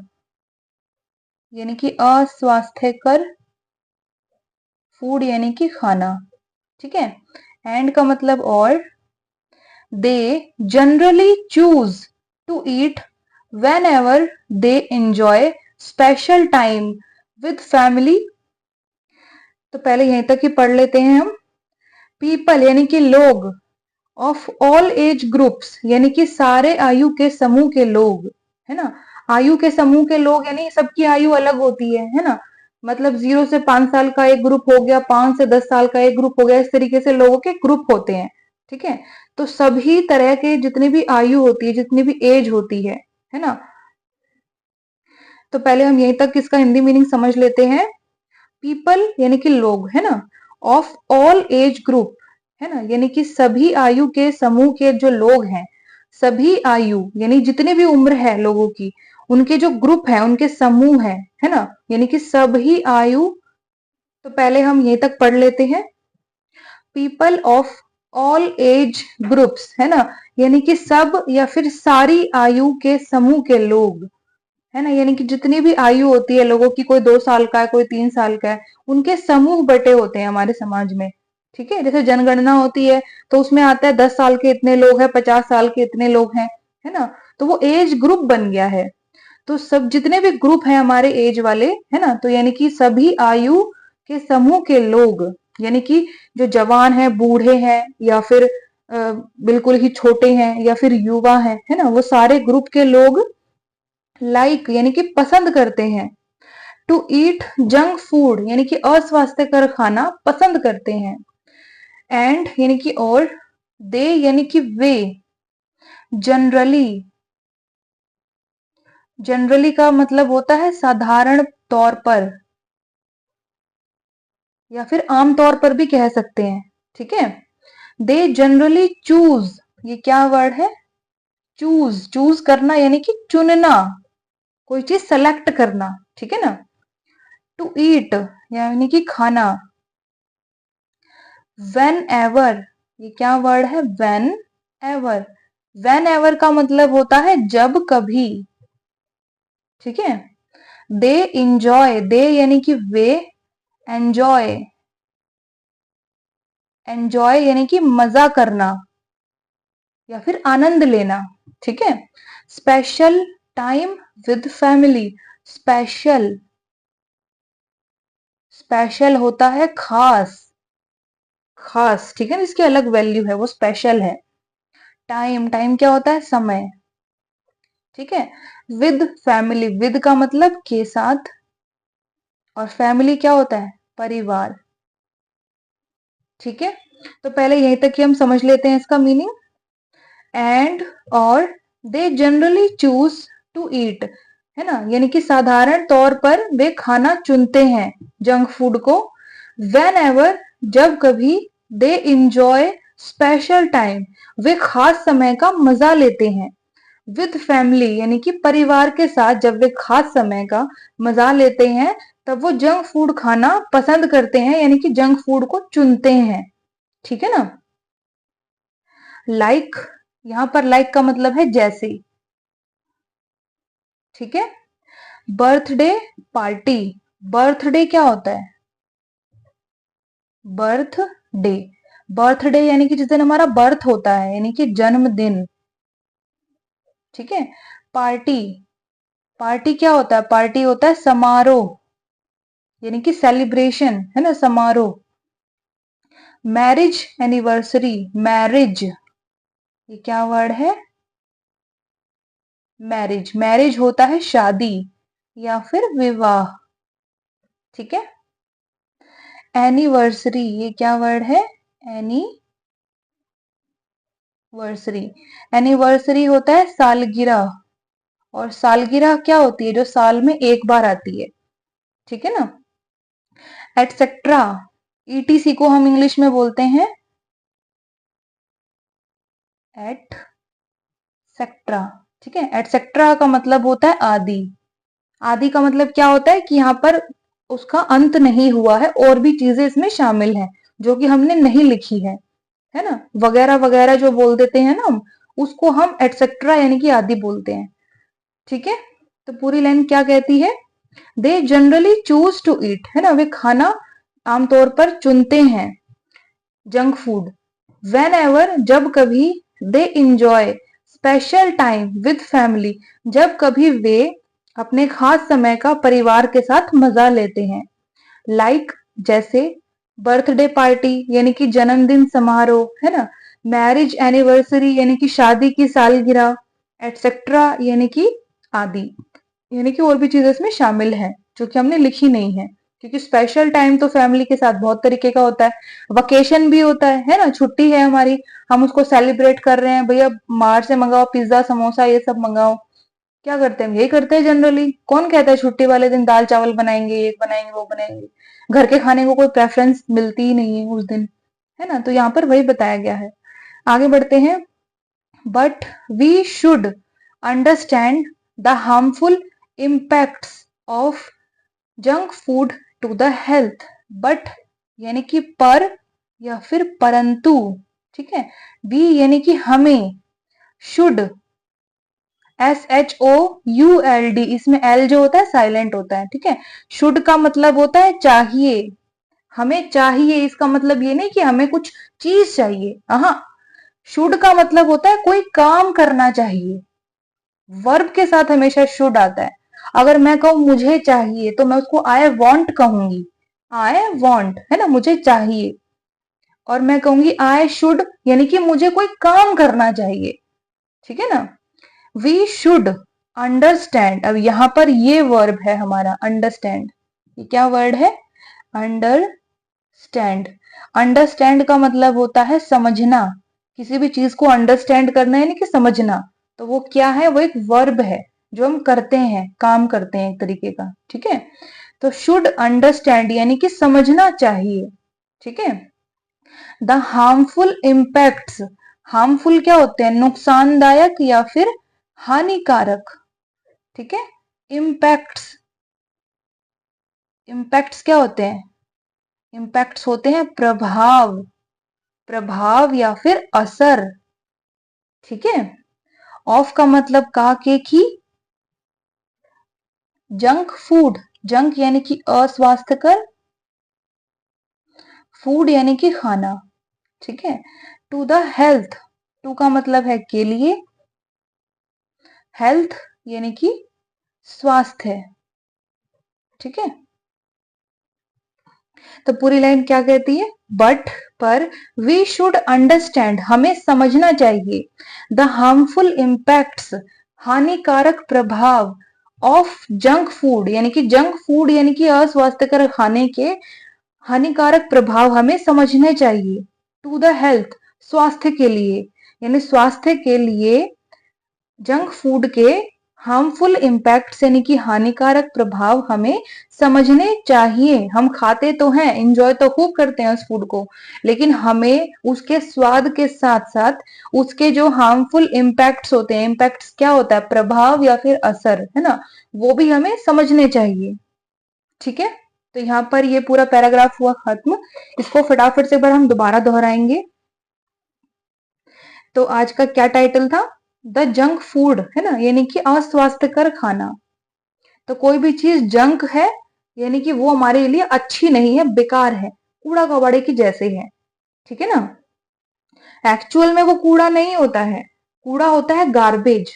यानी कि अस्वास्थ्यकर फूड यानी कि खाना, ठीक है। एंड का मतलब और। They generally choose to eat whenever they enjoy special time with family. तो पहले यहीं तक ही पढ़ लेते हैं हम। पीपल यानी कि लोग, ऑफ ऑल एज ग्रुप्स यानी कि सारे आयु के समूह के लोग, है ना। आयु के समूह के लोग यानी सबकी आयु अलग होती है ना। मतलब 0 से 5 साल का एक ग्रुप हो गया, 5 से 10 साल का एक ग्रुप हो गया, इस तरीके से लोगों के ग्रुप होते हैं, ठीक है। तो सभी तरह के जितनी भी आयु होती है, जितनी भी एज होती है ना। तो पहले हम यहीं तक इसका हिंदी मीनिंग समझ लेते हैं। पीपल यानी कि लोग, है ना। ऑफ ऑल एज ग्रुप, है ना, यानी कि सभी आयु के समूह के जो लोग हैं, सभी आयु यानी जितने भी उम्र है लोगों की, उनके जो ग्रुप है, उनके समूह है ना, यानी कि सभी आयु। तो पहले हम यहीं तक पढ़ लेते हैं। People of all age groups, है ना, यानी कि सब या फिर सारी आयु के समूह के लोग, है ना, यानी कि जितनी भी आयु होती है लोगों की, कोई 2 साल का है, कोई 3 साल का है, उनके समूह बटे होते हैं हमारे समाज में, ठीक है। जैसे जनगणना होती है तो उसमें आता है 10 साल के इतने लोग हैं, 50 साल के इतने लोग हैं, है ना। तो वो एज ग्रुप बन गया है। तो सब जितने भी ग्रुप हैं हमारे एज वाले, है ना, तो यानी कि सभी आयु के समूह के लोग, यानी कि जो जवान है, बूढ़े हैं, या फिर बिल्कुल ही छोटे हैं, या फिर युवा है ना, वो सारे ग्रुप के लोग लाइक यानी कि पसंद करते हैं। टू ईट जंक फूड यानी कि अस्वास्थ्यकर खाना पसंद करते हैं। एंड यानी कि और। दे यानी कि वे। जनरली, जनरली का मतलब होता है साधारण तौर पर, या फिर आम तौर पर भी कह सकते हैं, ठीक है। दे जनरली चूज, ये क्या वर्ड है, चूज, चूज करना यानी कि चुनना, कोई चीज सेलेक्ट करना, ठीक है ना। टू ईट यानी कि खाना। वेन एवर, ये क्या वर्ड है, वेन एवर। वेन एवर का मतलब होता है जब कभी, ठीक है। दे इंजॉय, दे यानी कि वे, एंजॉय, एंजॉय यानी कि मजा करना या फिर आनंद लेना, ठीक है। Special time with family, special, special होता है खास, खास, ठीक है, इसकी अलग वैल्यू है, वो स्पेशल है। टाइम, टाइम क्या होता है, समय, ठीक है। विद फैमिली, विद का मतलब के साथ, और फैमिली क्या होता है, परिवार, ठीक है। तो पहले यहीं तक ही हम समझ लेते हैं इसका मीनिंग। एंड और they generally choose to eat, है ना, यानी कि साधारण तौर पर वे खाना चुनते हैं, जंक फूड को। वेन एवर, जब कभी। दे इंजॉय स्पेशल टाइम, वे खास समय का मजा लेते हैं। विद फैमिली यानी कि परिवार के साथ जब वे खास समय का मजा लेते हैं, तब वो जंक फूड खाना पसंद करते हैं, यानी कि जंक फूड को चुनते हैं, ठीक है ना। लाइक, यहां पर लाइक का मतलब है जैसे, ठीक है। बर्थडे पार्टी, बर्थडे क्या होता है, बर्थडे, बर्थडे यानी कि जिस दिन हमारा बर्थ होता है, यानी कि जन्मदिन, ठीक है। पार्टी, पार्टी क्या होता है, पार्टी होता है समारोह, यानी कि सेलिब्रेशन, है ना, समारोह। मैरिज एनिवर्सरी, मैरिज, ये क्या वर्ड है, मैरिज, मैरिज होता है शादी या फिर विवाह, ठीक है। एनिवर्सरी, ये क्या वर्ड है, एनिवर्सरी, एनिवर्सरी होता है सालगिरह, और सालगिरह क्या होती है, जो साल में एक बार आती है, ठीक है ना। एटसेट्रा, ईटीसी को हम इंग्लिश में बोलते हैं एटसेट्रा, ठीक है। एटसेट्रा का मतलब होता है आदि। आदि का मतलब क्या होता है कि यहाँ पर उसका अंत नहीं हुआ है, और भी चीजें इसमें शामिल हैं जो कि हमने नहीं लिखी है ना, वगैरह वगैरह जो बोल देते हैं ना हम, उसको हम एटसेट्रा यानी कि आदि बोलते हैं, ठीक है। तो पूरी लाइन क्या कहती है, they generally choose to eat, है ना, वे खाना आमतौर पर चुनते हैं जंक फूड। वेन एवर, जब कभी, they enjoy special time with family, जब कभी वे अपने खास समय का परिवार के साथ मजा लेते हैं। लाइक जैसे बर्थडे पार्टी यानी कि जन्मदिन समारोह, है ना, मैरिज एनिवर्सरी यानी कि शादी की सालगिरह, एटसेट्रा यानी कि आदि, यानी कि और भी चीजें इसमें शामिल है जो कि हमने लिखी नहीं है, क्योंकि स्पेशल टाइम तो फैमिली के साथ बहुत तरीके का होता है। वकेशन भी होता है ना, छुट्टी है हमारी, हम उसको सेलिब्रेट कर रहे हैं, भैया बाहर से मंगाओ, पिज्जा समोसा ये सब मंगाओ। क्या करते हैं, यही करते हैं जनरली। कौन कहता है छुट्टी वाले दिन दाल चावल बनाएंगे, ये बनाएंगे वो बनाएंगे। घर के खाने को कोई प्रेफरेंस मिलती ही नहीं है उस दिन, है ना। तो यहाँ पर वही बताया गया है। आगे बढ़ते हैं। But we should understand the harmful impacts of junk food to the health. But यानी कि पर या फिर परंतु, ठीक है। वी यानी कि हमें, शुड SHOULD, इसमें एल जो होता है साइलेंट होता है, ठीक है। शुड का मतलब होता है चाहिए, हमें चाहिए। इसका मतलब ये नहीं कि हमें कुछ चीज चाहिए, हाँ। शुड का मतलब होता है कोई काम करना चाहिए। वर्ब के साथ हमेशा शुड आता है। अगर मैं कहूं मुझे चाहिए तो मैं उसको आई वॉन्ट कहूंगी, आई वॉन्ट, है ना, मुझे चाहिए। और मैं कहूंगी आई शुड, यानी कि मुझे कोई काम करना चाहिए, ठीक है ना। वी शुड अंडरस्टैंड, अब यहां पर ये वर्ब है हमारा अंडरस्टैंड। ये क्या वर्ड है, अंडरस्टैंड। अंडरस्टैंड का मतलब होता है समझना, किसी भी चीज को अंडरस्टैंड करना यानी कि समझना। तो वो क्या है, वो एक वर्ब है जो हम करते हैं, काम करते हैं एक तरीके का, ठीक है। तो शुड अंडरस्टैंड यानी कि समझना चाहिए, ठीक है। द हार्मफुल इम्पैक्ट्स, हार्मफुल क्या होते हैं, नुकसानदायक या फिर हानिकारक, ठीक है। इम्पैक्ट्स, इम्पैक्ट्स क्या होते हैं, इम्पैक्ट्स होते हैं प्रभाव, प्रभाव या फिर असर, ठीक है। ऑफ का मतलब का, के, की। जंक फूड, जंक यानी कि अस्वास्थ्यकर, फूड यानी कि खाना, ठीक है। टू द हेल्थ, टू का मतलब है के लिए, हेल्थ यानी कि स्वास्थ्य, ठीक है। तो पूरी लाइन क्या कहती है, बट पर वी शुड अंडरस्टैंड, हमें समझना चाहिए, द हार्मफुल इम्पैक्ट्स, हानिकारक प्रभाव, ऑफ जंक फूड यानी कि जंक फूड यानी कि अस्वास्थ्यकर खाने के हानिकारक प्रभाव हमें समझने चाहिए। टू द हेल्थ, स्वास्थ्य के लिए, यानी स्वास्थ्य के लिए जंक फूड के हार्मफुल इम्पैक्ट यानी कि हानिकारक प्रभाव हमें समझने चाहिए। हम खाते तो हैं, एंजॉय तो खूब करते हैं उस फूड को, लेकिन हमें उसके स्वाद के साथ साथ उसके जो हार्मफुल इम्पैक्ट्स होते हैं, इम्पैक्ट्स क्या होता है, प्रभाव या फिर असर, है ना, वो भी हमें समझने चाहिए, ठीक है। तो यहाँ पर ये पूरा पैराग्राफ हुआ खत्म। इसको फटाफट से एक बार हम दोबारा दोहराएंगे। तो आज का क्या टाइटल था, द जंक फूड, है ना, यानी कि अस्वास्थ्यकर खाना। तो कोई भी चीज जंक है यानी कि वो हमारे लिए अच्छी नहीं है, बेकार है, कूड़ा कबाड़े की जैसे है, ठीक है ना। एक्चुअल में वो कूड़ा नहीं होता है, कूड़ा होता है गार्बेज,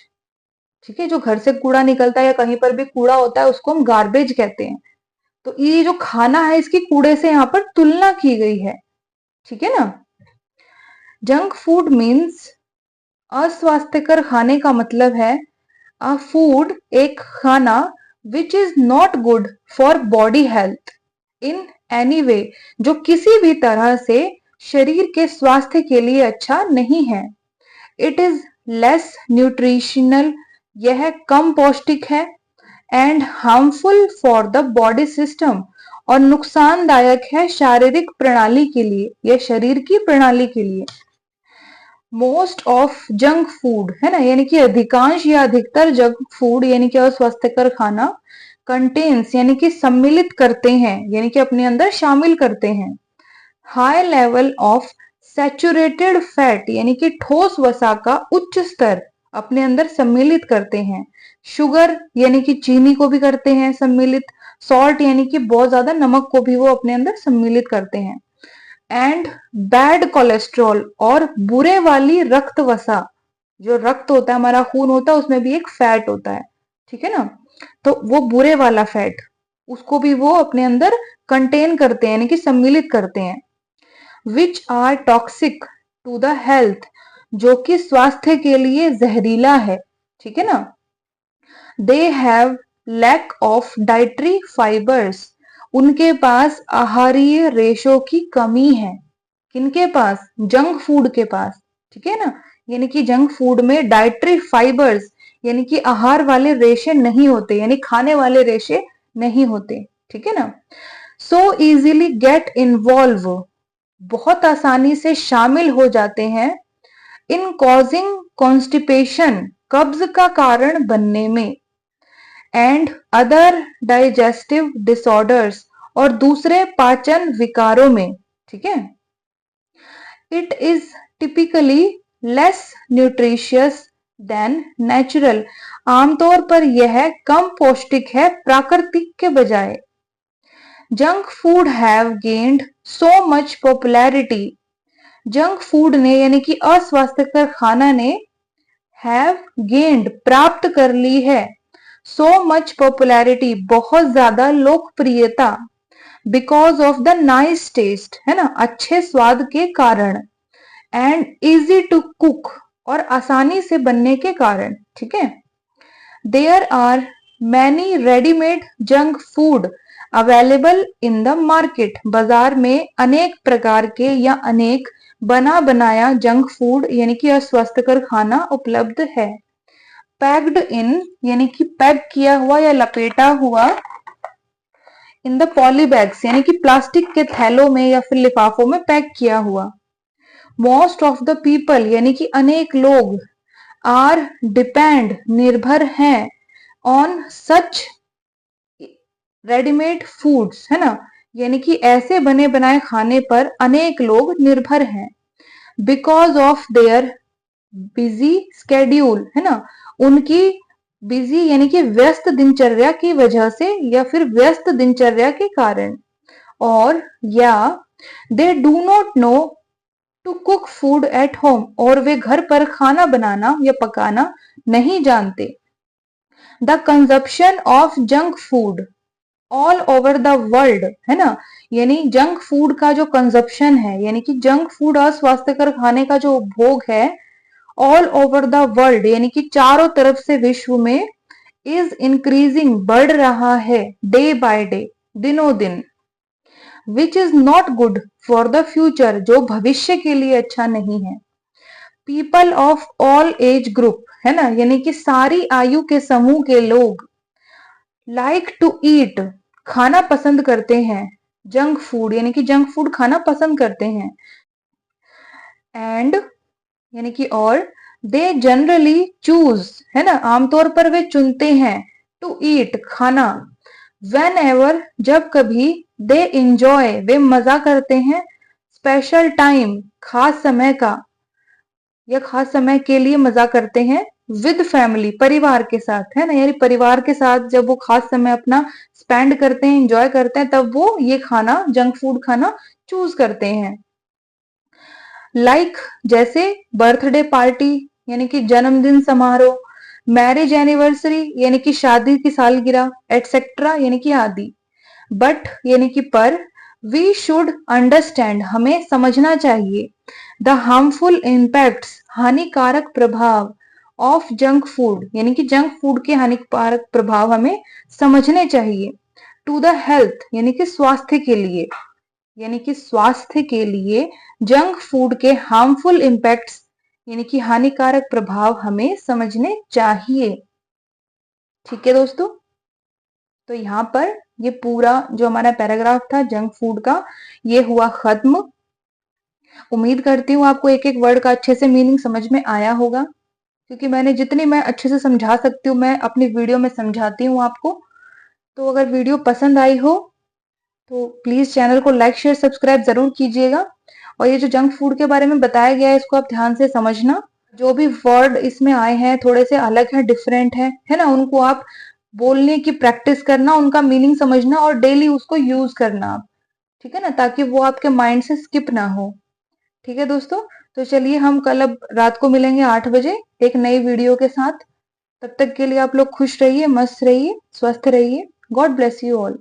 ठीक है। जो घर से कूड़ा निकलता है या कहीं पर भी कूड़ा होता है उसको हम गार्बेज कहते हैं। तो ये जो खाना है इसकी कूड़े से यहाँ पर तुलना की गई है, ठीक है ना। जंक फूड मीन्स, अस्वास्थ्यकर खाने का मतलब है अ फूड, एक खाना, विच is not good for body health in any way, जो किसी भी तरह से शरीर के स्वास्थ्य के लिए अच्छा नहीं है। इट इज लेस न्यूट्रिशनल, यह कम पौष्टिक है। And harmful for the body system, और नुकसानदायक है शारीरिक प्रणाली के लिए या शरीर की प्रणाली के लिए। मोस्ट ऑफ जंक फूड, है ना, यानी कि अधिकांश या अधिकतर जंक फूड यानी कि अस्वास्थ्यकर खाना, कंटेन्स यानी कि सम्मिलित करते हैं, यानी कि अपने अंदर शामिल करते हैं, high level of saturated fat, यानी कि ठोस वसा का उच्च स्तर अपने अंदर सम्मिलित करते हैं। शुगर यानी कि चीनी को भी करते हैं सम्मिलित, सॉल्ट यानी कि बहुत ज्यादा नमक को भी वो अपने अंदर सम्मिलित करते हैं। एंड बैड कोलेस्ट्रॉल, और बुरे वाली रक्त वसा, जो रक्त होता है हमारा खून होता है उसमें भी एक फैट होता है, ठीक है ना, तो वो बुरे वाला फैट उसको भी वो अपने अंदर कंटेन करते हैं यानी कि सम्मिलित करते हैं। Which are toxic to the health, जो कि स्वास्थ्य के लिए जहरीला है, ठीक है ना। They have lack of dietary fibres, उनके पास आहारीय रेशों की कमी है। किनके पास? जंक फूड के पास, ठीक है ना, यानी कि जंक फूड में डाइटरी फाइबर्स यानी कि आहार वाले रेशे नहीं होते, यानी खाने वाले रेशे नहीं होते, ठीक है ना। सो इजीली गेट इन्वॉल्व, बहुत आसानी से शामिल हो जाते हैं। इन कॉजिंग कॉन्स्टिपेशन, कब्ज का कारण बनने में। एंड अदर डाइजेस्टिव डिसऑर्डर्स, और दूसरे पाचन विकारों में, ठीक है। It is typically less nutritious than natural, आमतौर पर यह कम पौष्टिक है प्राकृतिक के बजाय। Junk food have gained so much popularity, junk food ने यानी कि अस्वास्थ्यकर खाना ने हैव गेन्ड प्राप्त कर ली है, सो मच पॉपुलैरिटी बहुत ज्यादा लोकप्रियता, because of the nice taste, है ना, अच्छे स्वाद के कारण, एंड इजी टू कुक, और आसानी से बनने के कारण, ठीक है। There are many readymade junk food available in the market, बाजार में अनेक प्रकार के या अनेक बना बनाया जंक फूड यानी कि अस्वास्थ्यकर खाना उपलब्ध है। पैक्ड इन यानी कि पैक किया हुआ या लपेटा हुआ, इन द पॉलीबैग्स यानी कि प्लास्टिक के थैलों में या फिर लिफाफों में पैक किया हुआ। मोस्ट ऑफ द पीपल यानी कि अनेक लोग, आर डिपेंड निर्भर हैं, ऑन सच रेडीमेड फूड्स, है ना, यानी कि ऐसे बने बनाए खाने पर अनेक लोग निर्भर हैं। Because of their busy schedule, है ना, उनकी बिजी यानी कि व्यस्त दिनचर्या की वजह से या फिर व्यस्त दिनचर्या के कारण, और या they do not know to cook food at home, और वे घर पर खाना बनाना या पकाना नहीं जानते। The consumption of junk food all over the world, है ना, यानी जंक फूड का जो कंजप्शन है यानी कि जंक फूड अस्वास्थ्यकर खाने का जो उपभोग है ऑल ओवर द वर्ल्ड यानी कि चारों तरफ से विश्व में, इज इंक्रीजिंग बढ़ रहा है, डे बाय डे दिनों दिन। विच is not good for the future, जो भविष्य के लिए अच्छा नहीं है। People of all age group, है ना, यानी कि सारी आयु के समूह के लोग, लाइक टू ईट खाना पसंद करते हैं, जंक फूड यानी कि जंक फूड खाना पसंद करते हैं। एंड यानी कि और, दे जनरली चूज, है ना, आमतौर पर वे चुनते हैं, टू ईट खाना, वेन एवर जब कभी, दे इंजॉय वे मजा करते हैं, स्पेशल टाइम खास समय का या खास समय के लिए मजा करते हैं, विद फैमिली परिवार के साथ, है ना, यानी परिवार के साथ जब वो खास समय अपना स्पेंड करते हैं, एंजॉय करते हैं, तब वो ये खाना जंक फूड खाना चूज करते हैं। लाइक जैसे बर्थडे पार्टी यानी कि जन्मदिन समारोह, मैरिज एनिवर्सरी यानी कि शादी की सालगिरह, एटसेट्रा यानी कि आदि। बट यानी कि पर, वी शुड अंडरस्टैंड हमें समझना चाहिए, द हार्मफुल इम्पैक्ट्स हानिकारक प्रभाव, ऑफ जंक फूड यानी कि जंक फूड के हानिकारक प्रभाव हमें समझने चाहिए, टू द हेल्थ यानी कि स्वास्थ्य के लिए, यानी कि स्वास्थ्य के लिए जंक फूड के हार्मफुल इम्पैक्ट्स यानी कि हानिकारक प्रभाव हमें समझने चाहिए। ठीक है दोस्तों, तो यहाँ पर ये पूरा जो हमारा पैराग्राफ था जंक फूड का ये हुआ खत्म। उम्मीद करती हूँ आपको एक एक वर्ड का अच्छे से मीनिंग समझ में आया होगा, क्योंकि मैंने जितनी मैं अच्छे से समझा सकती हूँ मैं अपनी वीडियो में समझाती हूँ आपको। तो अगर वीडियो पसंद आई हो तो प्लीज चैनल को लाइक शेयर सब्सक्राइब जरूर कीजिएगा। और ये जो जंक फूड के बारे में बताया गया है इसको आप ध्यान से समझना, जो भी वर्ड इसमें आए हैं थोड़े से अलग है, डिफरेंट है ना, उनको आप बोलने की प्रैक्टिस करना, उनका मीनिंग समझना और डेली उसको यूज करना आप, ठीक है ना, ताकि वो आपके माइंड से स्किप ना हो। ठीक है दोस्तों, तो चलिए हम कल अब रात को मिलेंगे 8 बजे एक नई वीडियो के साथ। तब तक के लिए आप लोग खुश रहिए, मस्त रहिए, स्वस्थ रहिए। God bless you all.